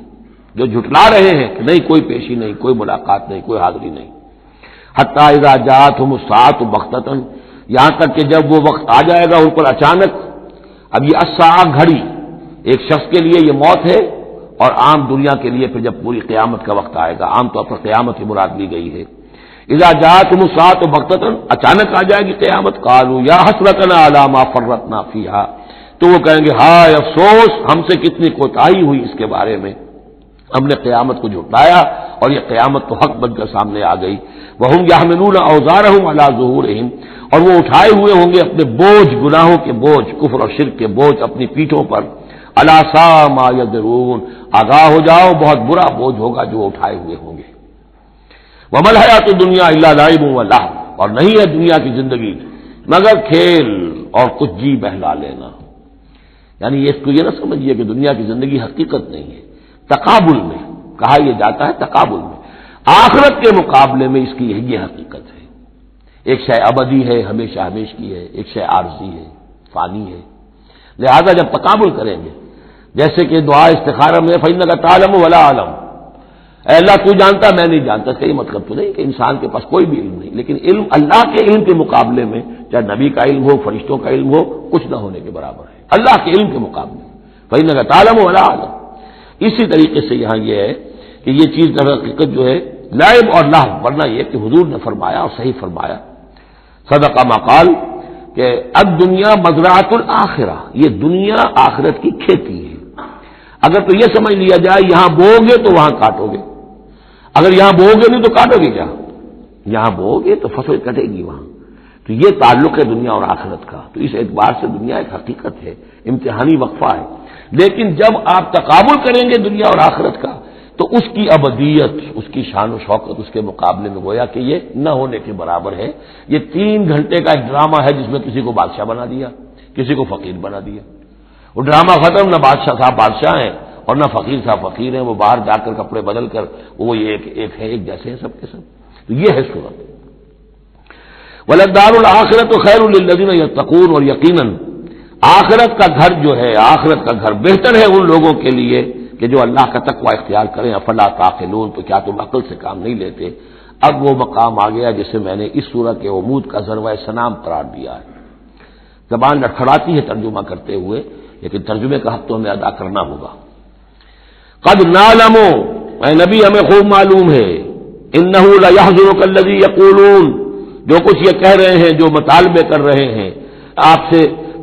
جو جھٹلا رہے ہیں کہ نہیں کوئی پیشی نہیں، کوئی ملاقات نہیں، کوئی حاضری نہیں۔ حتی اذا جاءتهم الساعة بغتة، یہاں تک کہ جب وہ وقت آ جائے گا ان پر اچانک۔ اب یہ الساعہ گھڑی ایک شخص کے لیے یہ موت ہے، اور عام دنیا کے لیے پھر جب پوری قیامت کا وقت آئے گا، عام طور پر قیامت کی مراد لی گئی ہے۔ اذا جاءتهم الساعة بغتة، اچانک آ جائے گی قیامت، قالوا یا حسرتنا علی ما فرطنا فیہا، تو وہ کہیں گے ہائے افسوس ہم سے کتنی کوتاہی ہوئی اس کے بارے میں، ہم نے قیامت کو جھٹلایا اور یہ قیامت تو حق بن کر سامنے آ گئی۔ وہم یحملون اوزارهم علی ظہورہم، اور وہ اٹھائے ہوئے ہوں گے اپنے بوجھ، گناہوں کے بوجھ، کفر اور شرک کے بوجھ اپنی پیٹھوں پر۔ الا ساء ما یذرون، آگاہ ہو جاؤ بہت برا بوجھ ہوگا جو اٹھائے ہوئے ہوں گے۔ وما الحیات الدنیا الا لعب ولہو، اور نہیں ہے دنیا کی زندگی مگر کھیل اور کچھ جی بہلا لینا۔ یعنی اس کو یہ نہ سمجھیے کہ دنیا کی زندگی حقیقت نہیں ہے، تقابل میں کہا یہ جاتا ہے، تقابل میں آخرت کے مقابلے میں اس کی یہ حقیقت ہے۔ ایک شے ابدی ہے، ہمیشہ ہمیش کی ہے، ایک شے عارضی ہے، فانی ہے۔ لہذا جب تقابل کریں گے، جیسے کہ دعا استخارہ میں فإنک تعلم ولا اعلم، اے اللہ تو جانتا میں نہیں جانتا، اس کا یہ مطلب تو نہیں کہ انسان کے پاس کوئی بھی علم نہیں، لیکن علم اللہ کے علم کے مقابلے میں، چاہے نبی کا علم ہو، فرشتوں کا علم ہو، کچھ نہ ہونے کے برابر ہے اللہ کے علم کے مقابلے میں۔ فإنک تعلم ولا اعلم، اسی طریقے سے یہاں یہ ہے کہ یہ چیز در حقیقت جو ہے لعب اور لہو، ورنہ یہ کہ حضور نے فرمایا اور صحیح فرمایا، صدق ما قال، کہ اب دنیا مزرعۃ الآخرہ، یہ دنیا آخرت کی کھیتی ہے۔ اگر تو یہ سمجھ لیا جائے یہاں بو گے تو وہاں کاٹو گے، اگر یہاں بو گے نہیں تو کاٹو گے کیا؟ یہاں بو گے تو فصل کٹے گی وہاں۔ تو یہ تعلق ہے دنیا اور آخرت کا، تو اس اعتبار سے دنیا ایک حقیقت ہے، امتحانی وقفہ ہے۔ لیکن جب آپ تقابل کریں گے دنیا اور آخرت کا تو اس کی ابدیت، اس کی شان و شوکت اس کے مقابلے میں گویا کہ یہ نہ ہونے کے برابر ہے۔ یہ 3 گھنٹے کا ایک ڈرامہ ہے جس میں کسی کو بادشاہ بنا دیا، کسی کو فقیر بنا دیا، وہ ڈرامہ ختم، نہ بادشاہ صاحب بادشاہ ہیں اور نہ فقیر صاحب فقیر ہیں، وہ باہر جا کر کپڑے بدل کر وہ ایک ہے، ایک جیسے ہیں سب کے سب۔ تو یہ ہے صورت۔ وَلَلدَّارُ الْآخِرَةُ خَيْرٌ لِّلَّذِينَ يَتَّقُونَ، اور یقیناً آخرت کا گھر جو ہے، آخرت کا گھر بہتر ہے ان لوگوں کے لیے کہ جو اللہ کا تقوی اختیار کریں۔ افلا تعقلون، تو کیا تم عقل سے کام نہیں لیتے؟ اب وہ مقام آ گیا جسے میں نے اس سورہ کے عمود کا ذروہ سنام قرار دیا ہے۔ زبان لڑکھڑاتی ہے ترجمہ کرتے ہوئے، لیکن ترجمے کا حق تو ہمیں ادا کرنا ہوگا۔ قد نعلم، اے نبی ہمیں خوب معلوم ہے، انہ لیحزنک الذی یقولون، جو کچھ یہ کہہ رہے ہیں، جو مطالبے کر رہے ہیں آپ سے،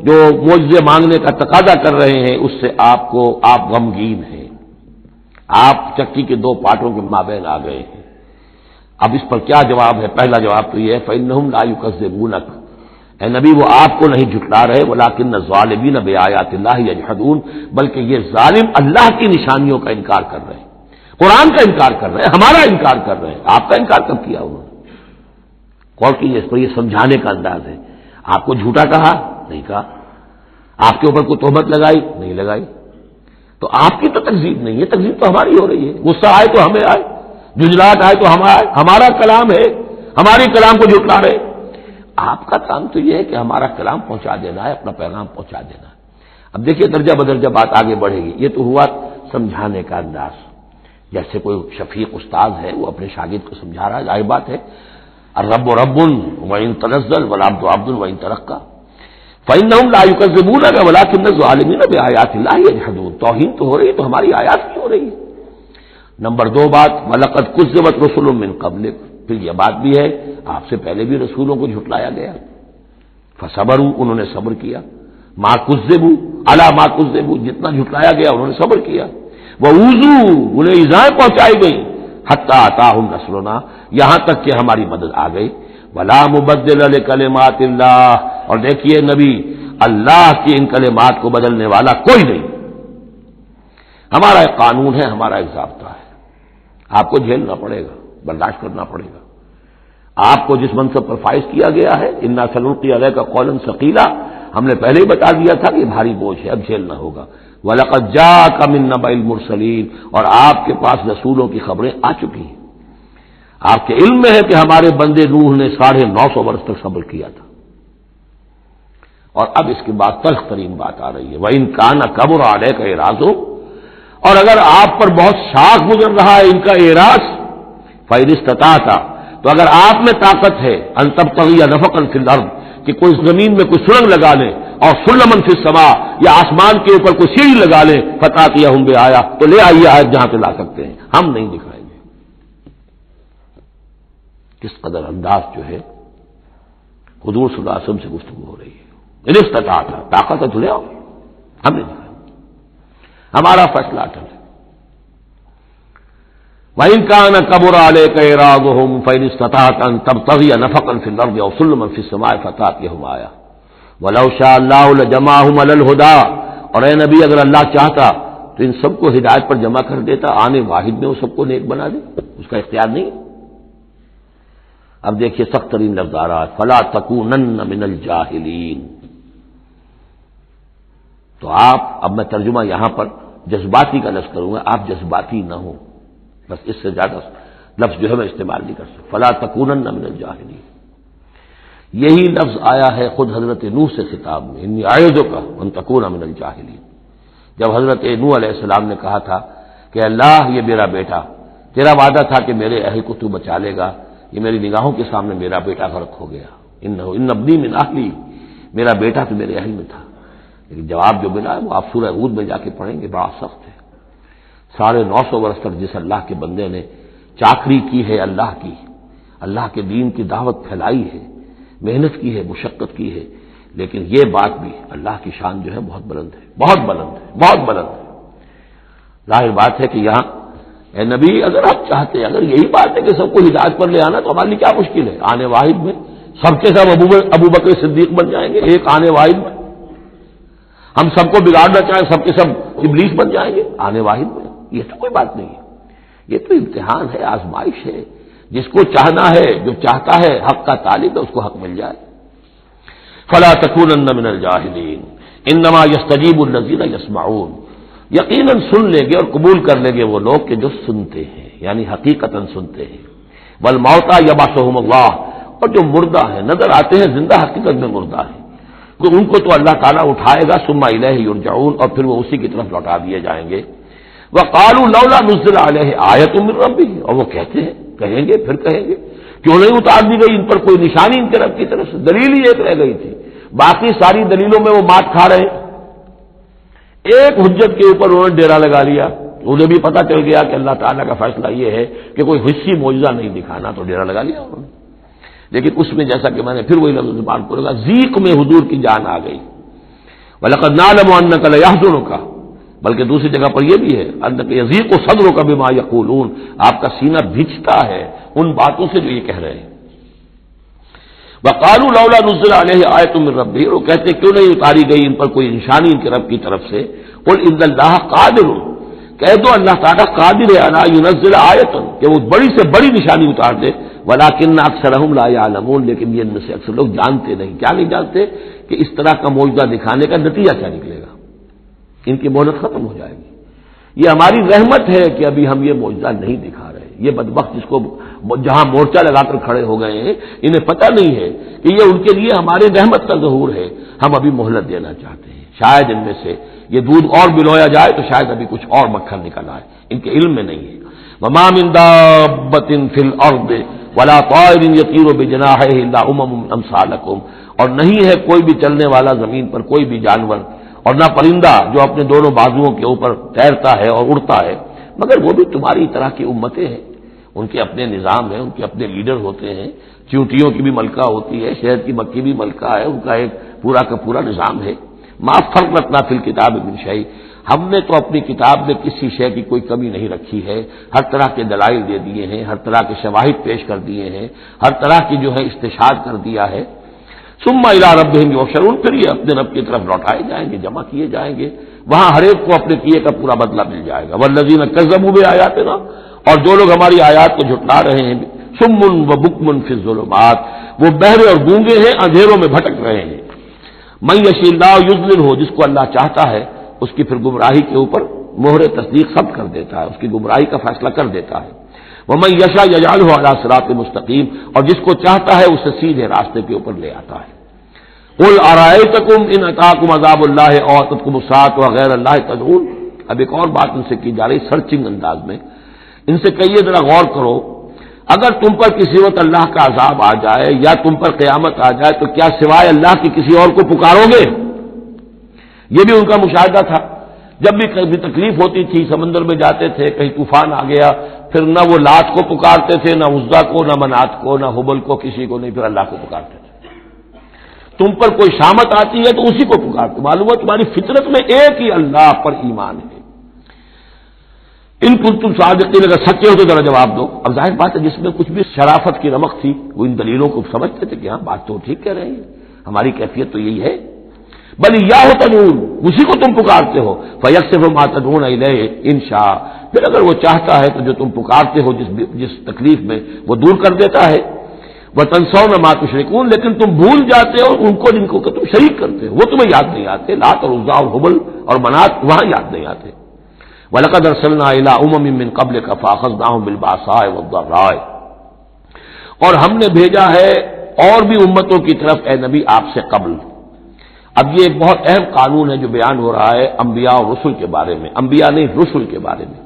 جو معجزے مانگنے کا تقاضا کر رہے ہیں، اس سے آپ غمگین ہیں، آپ چکی کے 2 پارٹوں کے مابین آ گئے ہیں۔ اب اس پر کیا جواب ہے؟ پہلا جواب تو یہ ہے فإنہم لا یکذبونک، اے نبی وہ آپ کو نہیں جھٹلا رہے، ولکن الظالمین بآیات اللہ یجحدون، بلکہ یہ ظالم اللہ کی نشانیوں کا انکار کر رہے ہیں، قرآن کا انکار کر رہے ہیں، ہمارا انکار کر رہے ہیں۔ آپ کا انکار کب کیا انہوں نے؟ غور کیجیے، اس پر یہ سمجھانے کا انداز ہے۔ آپ کو جھوٹا کہا؟ نہیں کہا۔ آپ کے اوپر کوئی تہمت لگائی؟ نہیں لگائی۔ تو آپ کی تو تکذیب نہیں ہے، تکذیب تو ہماری ہو رہی ہے۔ غصہ آئے تو ہمیں آئے، جھنجھلاہٹ آئے تو ہمارا کلام ہے، ہماری کلام کو جھٹلا رہے۔ آپ کا کام تو یہ ہے کہ ہمارا کلام پہنچا دینا ہے، اپنا پیغام پہنچا دینا ہے۔ اب دیکھیے درجہ بدرجہ بات آگے بڑھے گی۔ یہ تو ہوا سمجھانے کا انداز، جیسے کوئی شفیق استاد ہے وہ اپنے شاگرد کو سمجھا رہا ہے، ظاہر بات ہے الرب رب وان تنزل والعبد عبد وان ترقى فإنهم لا يكذبونك ولكن الظالمين بآيات الله يجحدون۔ توہین تو ہو رہی ہے تو ہماری آیات کی ہو رہی ہے۔ نمبر 2 بات، وَلَقَدْ كُذِّبَتْ رُسُلٌ مِّن قَبْلِكَ، پھر یہ بات بھی ہے آپ سے پہلے بھی رسولوں کو جھٹلایا گیا، فصبروا، انہوں نے صبر کیا، ما کذبوا علی ما کذبوا، جتنا جھٹلایا گیا انہوں نے صبر کیا، وَأُوذُوا، انہیں ایذائیں پہنچائی گئی، حتی اتاہم نصرنا، یہاں تک کہ ہماری مدد آ گئی، وَلَا مُبَدِّلَ لِکَلِمَاتِ اللَّهِ، اور دیکھیے نبی، اللہ کی ان کلمات کو بدلنے والا کوئی نہیں، ہمارا ایک قانون ہے، ہمارا ایک ضابطہ ہے، آپ کو جھیلنا پڑے گا، برداشت کرنا پڑے گا، آپ کو جس منصب پر فائز کیا گیا ہے، اِنَّا سَنُلْقِي عَلَيْكَ قَوْلًا ثَقِيلًا، ہم نے پہلے ہی بتا دیا تھا کہ بھاری بوجھ ہے، اب جھیلنا ہوگا، وَلَقَدْ جَاءَكَ مِن نَّبَإِ الْمُرْسَلِينَ، اور آپ کے پاس رسولوں کی خبریں آ چکی ہیں، آپ کے علم میں ہے کہ ہمارے بندے نوح نے 950 برس تک صبر کیا تھا، اور اب اس کے بعد تلخ ترین بات آ رہی ہے، وَإِن كَانَ كَبُرَ عَلَيْكَ إِعْرَاضُهُ، اور اگر آپ پر بہت شاق گزر رہا ہے ان کا اعراض، فَإِنِ اسْتَطَعْتَ، تو اگر آپ میں طاقت ہے، أَن تَبْتَغِيَ نَفَقًا فِي الْأَرْضِ، کہ کوئی زمین میں کوئی سرنگ لگا لے، اور سلمًا فی السماء، یا آسمان کے اوپر کوئی سیڑھی لگا لے، فَتَأْتِيَهُم بِآیَةٍ، تو لے آئیے آیت جہاں پہ لا سکتے ہیں، ہم نہیں دکھائیں گے۔ کس قدر انداز جو ہے حضور صلی اللہ علیہ وسلم سے گفتگو ہو رہی ہے، ان استطاعت، طاقت ہے تو لے آؤ، ہم نہیں دکھائیں گے، ہمارا فیصلہ اٹل ہے۔ وَإِن كَانَ كَبُرَ عَلَيْكَ إِعْرَاضُهُمْ فَإِنِ اسْتَطَعْتَ أَن تَبْتَغِيَ نَفَقًا فِي الْأَرْضِ أَوْ سُلَّمًا فِي السَّمَاءِ فَتَأْتِيَهُمْ آیَةٌ وَلَوْ شَاءَ اللَّهُ لَجَمَعَهُمْ عَلَى الْهُدَىٰ، اور اے نبی اگر اللہ چاہتا تو ان سب کو ہدایت پر جمع کر دیتا، آنے واحد میں وہ سب کو نیک بنا دے، اس کا اختیار نہیں ہے۔ اب دیکھیے سخت ترین لفظ آ رہا ہے، فَلَا تَكُونَنَّ مِنَ الْجَاهِلِينَ، تو آپ، اب میں ترجمہ یہاں پر جذباتی کا لفظ کروں گا، آپ جذباتی نہ ہوں، بس اس سے زیادہ لفظ جو ہے میں استعمال نہیں کر سکتا، فَلَا تَكُونَنَّ مِنَ الْجَاهِلِينَ، یہی لفظ آیا ہے خود حضرت نوح سے خطاب میں، انی اعوذک ان تکون من الجاہلین، جب حضرت نوح علیہ السلام نے کہا تھا کہ اللہ یہ میرا بیٹا، تیرا وعدہ تھا کہ میرے اہل کو تو بچا لے گا، یہ میری نگاہوں کے سامنے میرا بیٹا غرق ہو گیا، ان ابنی من اہلی، میرا بیٹا تو میرے اہل میں تھا، لیکن جواب جو ملا ہے وہ آپ سورہ ہود میں جا کے پڑھیں گے، بڑا سخت ہے۔ 950 برس تک جس اللہ کے بندے نے چاکری کی ہے اللہ کی، اللہ کے دین کی دعوت پھیلائی ہے، محنت کی ہے، مشقت کی ہے، لیکن یہ بات بھی اللہ کی شان جو ہے بہت بلند ہے، بہت بلند ہے، بہت بلند ہے۔ ظاہر بات ہے کہ یہاں اے نبی اگر آپ چاہتے ہیں، اگر یہی بات ہے کہ سب کو ہدایت پر لے آنا، تو ہمارے لیے کیا مشکل ہے، آنے واحد میں سب کے سب ابو بکر صدیق بن جائیں گے، ایک آنے واحد میں ہم سب کو بگاڑنا چاہیں، سب کے سب ابلیس بن جائیں گے آنے واحد میں، یہ تو کوئی بات نہیں ہے، یہ تو امتحان ہے، آزمائش ہے، جس کو چاہنا ہے، جو چاہتا ہے حق کا طالب ہے، اس کو حق مل جائے۔ فلا تکونن من الجاہلین انما یستجیب الذین یسمعون، یقیناً سن لیں گے اور قبول کر لیں گے وہ لوگ کہ جو سنتے ہیں، یعنی حقیقتاً سنتے ہیں، والموتى یبعثهم اللہ، اور جو مردہ ہیں نظر آتے ہیں زندہ، حقیقت میں مردہ ہیں، تو ان کو تو اللہ تعالیٰ اٹھائے گا، ثم الیہ یرجعون، اور پھر وہ اسی کی طرف لوٹا دیے جائیں گے۔ وقالوا لولا نزل علیہ آیۃ من ربہ، اور وہ کہتے ہیں، کہیں گے پھر کہیں گے، کیوں نہیں اتار دی گئی ان پر کوئی نشانی ان کے رب کی طرف سے، دلیل ہی ایک رہ گئی تھی، باقی ساری دلیلوں میں وہ مات کھا رہے ہیں، ایک حجت کے اوپر انہوں نے ڈیرا لگا لیا، انہیں بھی پتہ چل گیا کہ اللہ تعالیٰ کا فیصلہ یہ ہے کہ کوئی حصی معجزہ نہیں دکھانا، تو ڈیرا لگا لیا انہوں نے۔ لیکن اس میں جیسا کہ میں نے پھر وہی لفظ زبان کو لگا، ذیق میں حضور کی جان آ گئی، وَلَقَدْ نَعْلَمُ أَنَّكَ لَيَحْزُنُكَ، بلکہ دوسری جگہ پر یہ بھی ہے، اَنَّكَ يَضِيقُ صَدْرُكَ بِمَا يَقُولُونَ، آپ کا سینہ بھیجتا ہے ان باتوں سے جو یہ کہہ رہے ہیں۔ وَقَالُوا لَوْلَا نُزِّلَ عَلَيْهِ آیَةٌ مِّن رَّبِّهِ، وہ کہتے کیوں نہیں اتاری گئی ان پر کوئی نشانی ان کے رب کی طرف سے، قُلْ إِنَّ اللَّهَ قَادِرٌ، کہہ دو اللہ تعالیٰ قادر ہے عَلَىٰ يُنَزِّلَ آیَةً، کہ وہ بڑی سے بڑی نشانی اتار دے، وَلَٰكِنَّ أَكْثَرَهُمْ لَا يَعْلَمُونَ، لیکن یہ ان میں سے اکثر لوگ جانتے نہیں، کیا نہیں جانتے کہ اس طرح کا معجزہ دکھانے کا نتیجہ کیا نکلے گا، ان کی مہلت ختم ہو جائے گی۔ یہ ہماری رحمت ہے کہ ابھی ہم یہ معجزہ نہیں دکھا رہے، یہ بدبخت جس کو جہاں مورچہ لگا کر کھڑے ہو گئے ہیں، انہیں پتہ نہیں ہے کہ یہ ان کے لیے ہماری رحمت کا ظہور ہے، ہم ابھی مہلت دینا چاہتے ہیں، شاید ان میں سے یہ دودھ اور بلویا جائے تو شاید ابھی کچھ اور مکھن نکل آئے، ان کے علم میں نہیں ہے۔ وَمَا مِن دَابَّةٍ فِي الْأَرْضِ وَلَا طَائِرٍ يَطِيرُ بِجَنَاحَيْهِ إِلَّا أُمَمٌ أَمْثَالُكُمْ، اور نہیں ہے کوئی بھی چلنے والا زمین پر کوئی بھی جانور، اور نہ پرندہ جو اپنے دونوں بازوؤں کے اوپر تیرتا ہے اور اڑتا ہے، مگر وہ بھی تمہاری طرح کی امتیں ہیں، ان کے اپنے نظام ہیں، ان کے اپنے لیڈر ہوتے ہیں، چیونٹیوں کی بھی ملکہ ہوتی ہے، شہد کی مکھی بھی ملکہ ہے، ان کا ایک پورا کا پورا نظام ہے۔ ما فرطنا فی الکتاب من شیء، ہم نے تو اپنی کتاب میں کسی شے کی کوئی کمی نہیں رکھی ہے، ہر طرح کے دلائل دے دیے ہیں، ہر طرح کے شواہد پیش کر دیے ہیں، ہر طرح کی جو ہے استشہاد کر دیا ہے۔ ثم الی ربہم یحشرون، پھر یہ اپنے رب کی طرف لوٹائے جائیں گے، جمع کیے جائیں گے، وہاں ہر ایک کو اپنے کیے کا پورا بدلہ مل جائے گا۔ والذین کذبوا بآیاتنا، اور جو لوگ ہماری آیات کو جھٹلا رہے ہیں، صم و بکم فی الظلمات، وہ بہرے اور گونگے ہیں، اندھیروں میں بھٹک رہے ہیں۔ من یشاء اللہ یضللہ، جس کو اللہ چاہتا ہے اس کی پھر گمراہی کے اوپر مہر تصدیق ختم کر دیتا ہے، اس کی گمراہی کا فیصلہ کر دیتا ہے۔ ومن یشاء یجعلہ علی صراط مستقیم، اور جس کو چاہتا ہے اسے سیدھے راستے کے اوپر لے آتا ہے۔ قل ارأیتکم ان اتاکم عذاب اللہ او اتتکم الساعۃ وغیر اللہ تدعون، اب ایک اور بات ان سے کی جا رہی سرچنگ انداز میں، ان سے کہیے ذرا غور کرو، اگر تم پر کسی وقت اللہ کا عذاب آ جائے یا تم پر قیامت آ جائے تو کیا سوائے اللہ کی کسی اور کو پکارو گے؟ یہ بھی ان کا مشاہدہ تھا، جب بھی کبھی تکلیف ہوتی تھی سمندر میں جاتے تھے، کہیں طوفان آ گیا، پھر نہ وہ لات کو پکارتے تھے، نہ عزا کو، نہ منات کو، نہ حبل کو، کسی کو نہیں، پھر اللہ کو پکارتے تھے۔ تم پر کوئی شامت آتی ہے تو اسی کو پکارتے، معلوم ہے تمہاری فطرت میں ایک ہی اللہ پر ایمان ہے۔ ان کنتم صادقین، اگر سچے ہو تو ذرا جواب دو۔ اب ظاہر بات ہے جس میں کچھ بھی شرافت کی رمق تھی وہ ان دلیلوں کو سمجھتے تھے کہ ہاں بات تو ٹھیک کہہ رہے ہیں، ہماری کیفیت تو یہی ہے۔ بل ایاہ تدعون، اسی کو تم پکارتے ہو، فیکشف ما تدعون الیہ ان شاء، پھر اگر وہ چاہتا ہے تو جو تم پکارتے ہو جس تکلیف میں وہ دور کر دیتا ہے۔ وتنسون ما تشرکون، لیکن تم بھول جاتے ہو ان کو جن کو کہ تم شریک کرتے ہو، وہ تمہیں یاد نہیں آتے، لات اور عزا اور حبل اور منات وہاں یاد نہیں آتے۔ وَلَقَدْ أَرْسَلْنَا إِلَىٰ أُمَمٍ مِّن قَبْلِكَ فَأَخَذْنَاهُم بِالْبَأْسَاءِ وَالضَّرَّاءِ، اور ہم نے بھیجا ہے اور بھی امتوں کی طرف اے نبی آپ سے قبل۔ اب یہ ایک بہت اہم قانون ہے جو بیان ہو رہا ہے انبیاء اور رسل کے بارے میں، انبیاء نہیں رسل کے بارے میں۔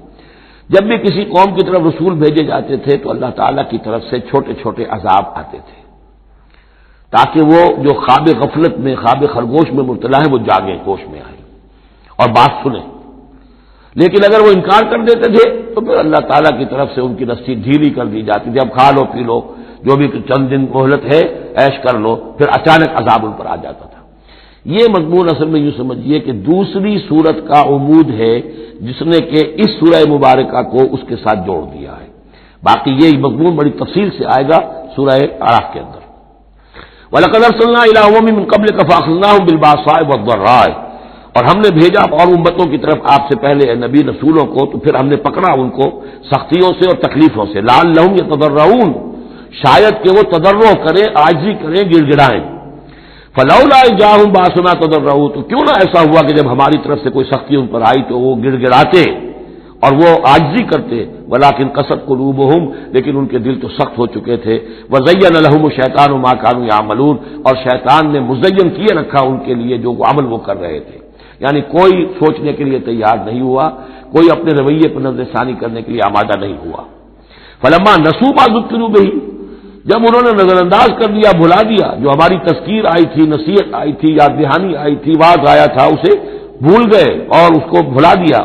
جب بھی کسی قوم کی طرف رسول بھیجے جاتے تھے تو اللہ تعالیٰ کی طرف سے چھوٹے چھوٹے عذاب آتے تھے تاکہ وہ جو خواب غفلت میں، خواب خرگوش میں مبتلا ہے وہ جاگیں، ہوش میں آئیں اور بات سنیں۔ لیکن اگر وہ انکار کر دیتے تھے تو پھر اللہ تعالیٰ کی طرف سے ان کی رسی ڈھیلی کر دی جاتی تھی، اب کھا لو پی لو، جو بھی چند دن مہلت ہے عیش کر لو، پھر اچانک عذاب ان پر آ جاتا تھا۔ یہ مضمون اصل میں یوں سمجھیے کہ دوسری سورت کا عمود ہے جس نے کہ اس سورہ مبارکہ کو اس کے ساتھ جوڑ دیا ہے، باقی یہ مضمون بڑی تفصیل سے آئے گا سورہ اعراف کے اندر۔ وَلَقَدْ أَرْسَلْنَا إِلَىٰ أُمَمٍ مِّن قَبْلِكَ فَأَخَذْنَاهُم بِالْبَأْسَاءِ وَالضَّرَّاءِ، اور ہم نے بھیجا اور امتوں کی طرف آپ سے پہلے نبی رسولوں کو تو پھر ہم نے پکڑا ان کو سختیوں سے اور تکلیفوں سے، لعلہم یتضرعون، شاید کہ وہ تضرع کریں، عاجزی کریں، گڑ گڑائیں۔ فلولا جاءہم باسنا تضرعوا، تو کیوں نہ ایسا ہوا کہ جب ہماری طرف سے کوئی سختی ان پر آئی تو وہ گڑ گڑاتے اور وہ عاجزی کرتے، ولکن قست قلوبہم، لیکن ان کے دل تو سخت ہو چکے تھے۔ وزین لہم الشیطان ما کانوا یعملون، اور شیطان نے مزین کیے رکھا ان کے لیے جو عمل وہ کر رہے تھے، یعنی کوئی سوچنے کے لیے تیار نہیں ہوا، کوئی اپنے رویے پر نظر ثانی کرنے کے لیے آمادہ نہیں ہوا۔ فلما نسوا ما ذکروا بہ، جب انہوں نے نظر انداز کر دیا، بھلا دیا، جو ہماری تذکیر آئی تھی، نصیحت آئی تھی، یاد دہانی آئی تھی، واعظ آیا تھا، اسے بھول گئے اور اس کو بھلا دیا۔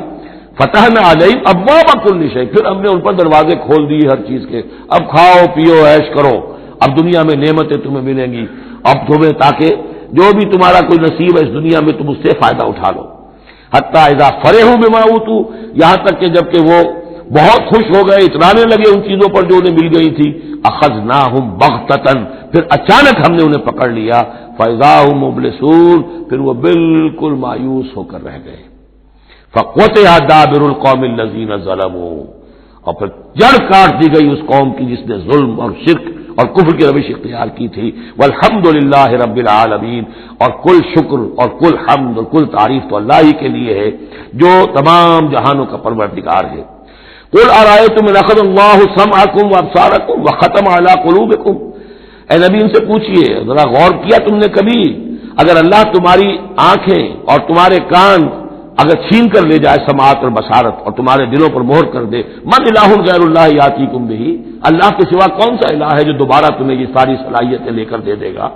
فتحنا علیہم ابواب کل شیء، پھر ہم نے ان پر دروازے کھول دیے ہر چیز کے، اب کھاؤ پیو عیش کرو، اب دنیا میں نعمتیں تمہیں ملیں گی، اب تمہیں تاکہ جو بھی تمہارا کوئی نصیب ہے اس دنیا میں تم اس سے فائدہ اٹھا لو۔ حتی اذا فرحوا بما اوتوا، یہاں تک کہ جب کہ وہ بہت خوش ہو گئے، اترانے لگے ان چیزوں پر جو انہیں مل گئی تھی، اخذناہم بغتۃ، پھر اچانک ہم نے انہیں پکڑ لیا، فاذا هم مبلسون، پھر وہ بالکل مایوس ہو کر رہ گئے۔ فقطع دابر القوم الذین ظلموا، اور پھر جڑ کاٹ دی گئی اس قوم کی جس نے ظلم اور شرک اور کفر کی روش اختیار کی تھی۔ والحمدللہ رب العالمین، اور کل شکر اور کل حمد اور کل تعریف تو اللہ ہی کے لیے ہے جو تمام جہانوں کا پروردگار ہے۔ قل ارأیتم ان اخذ اللہ سمعکم وابصارکم وختم علی قلوبکم، اے نبی ان سے پوچھئے، ذرا غور کیا تم نے کبھی، اگر اللہ تمہاری آنکھیں اور تمہارے کان اگر چھین کر لے جائے سماعت اور بصارت اور تمہارے دلوں پر مہر کر دے، من الہ غیر اللہ یاتیکم بہ، اللہ کے سوا کون سا الہ ہے جو دوبارہ تمہیں یہ ساری صلاحیتیں لے کر دے گا۔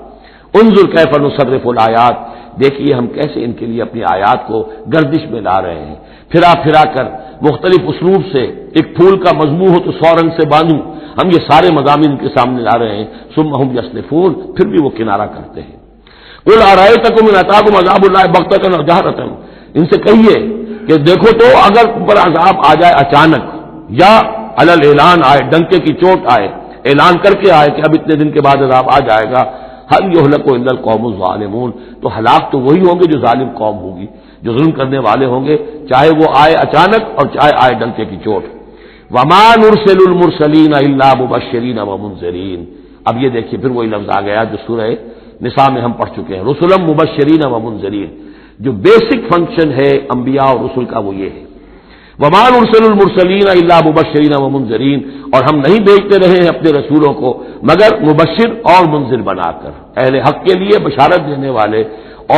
انظر کیف نصرف الآیات، دیکھیے ہم کیسے ان کے لیے اپنی آیات کو گردش میں لا رہے ہیں، پھرا پھرا کر مختلف اسلوب سے، ایک پھول کا مضمون ہو تو 100 رنگ سے باندھوں، ہم یہ سارے مضامین ان کے سامنے لا رہے ہیں، ثم ہم یصنفون، پھر بھی وہ کنارہ کرتے ہیں۔ قل ارأیتکم ان اتاکم عذاب اللہ بغتۃ و جہرۃ، ان سے کہیے کہ دیکھو تو اگر اوپر عذاب آ جائے اچانک، یا علی الاعلان آئے، ڈنکے کی چوٹ آئے، اعلان کر کے آئے کہ اب اتنے دن کے بعد عذاب آ جائے گا، هل يهلك الا القوم الظالمون، تو ہلاک تو وہی ہوں گے جو ظالم قوم ہوگی، جو ظلم کرنے والے ہوں گے، چاہے وہ آئے اچانک اور چاہے آئے ڈنکے کی چوٹ۔ وما نرسل المرسلین الا مبشرین ومنذرین، اب یہ دیکھیے پھر وہی لفظ آ گیا جو سورہ نساء میں ہم پڑھ چکے ہیں، رسلا مبشرین ومنذرین، جو بیسک فنکشن ہے انبیاء اور رسل کا وہ یہ ہے۔ وما نرسل المرسلین الا مبشرین ومنذرین، اور ہم نہیں بھیجتے رہے ہیں اپنے رسولوں کو مگر مبشر اور منذر بنا کر، اہل حق کے لیے بشارت دینے والے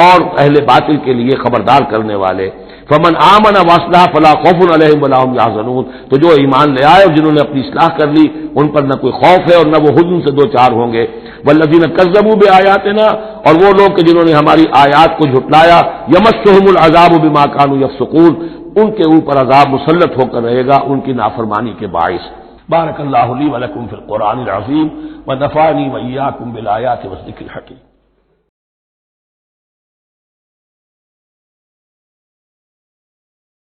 اور اہل باطل کے لیے خبردار کرنے والے۔ فمن آمن واصلح فلا خوف علیہم ولا هم يحزنون، تو جو ایمان لے آئے اور جنہوں نے اپنی اصلاح کر لی ان پر نہ کوئی خوف ہے اور نہ وہ حزن سے دو چار ہوں گے۔ والذین کذبوا بآیاتنا، اور وہ لوگ کہ جنہوں نے ہماری آیات کو جھٹلایا، یمسهم العذاب بما كانوا يفسقون، ان کے اوپر عذاب مسلط ہو کر رہے گا ان کی نافرمانی کے باعث۔ بارک اللہ لی ولکم فی القرآن العظیم ونفعنی وإیاکم بالآیات والذکر الحکیم۔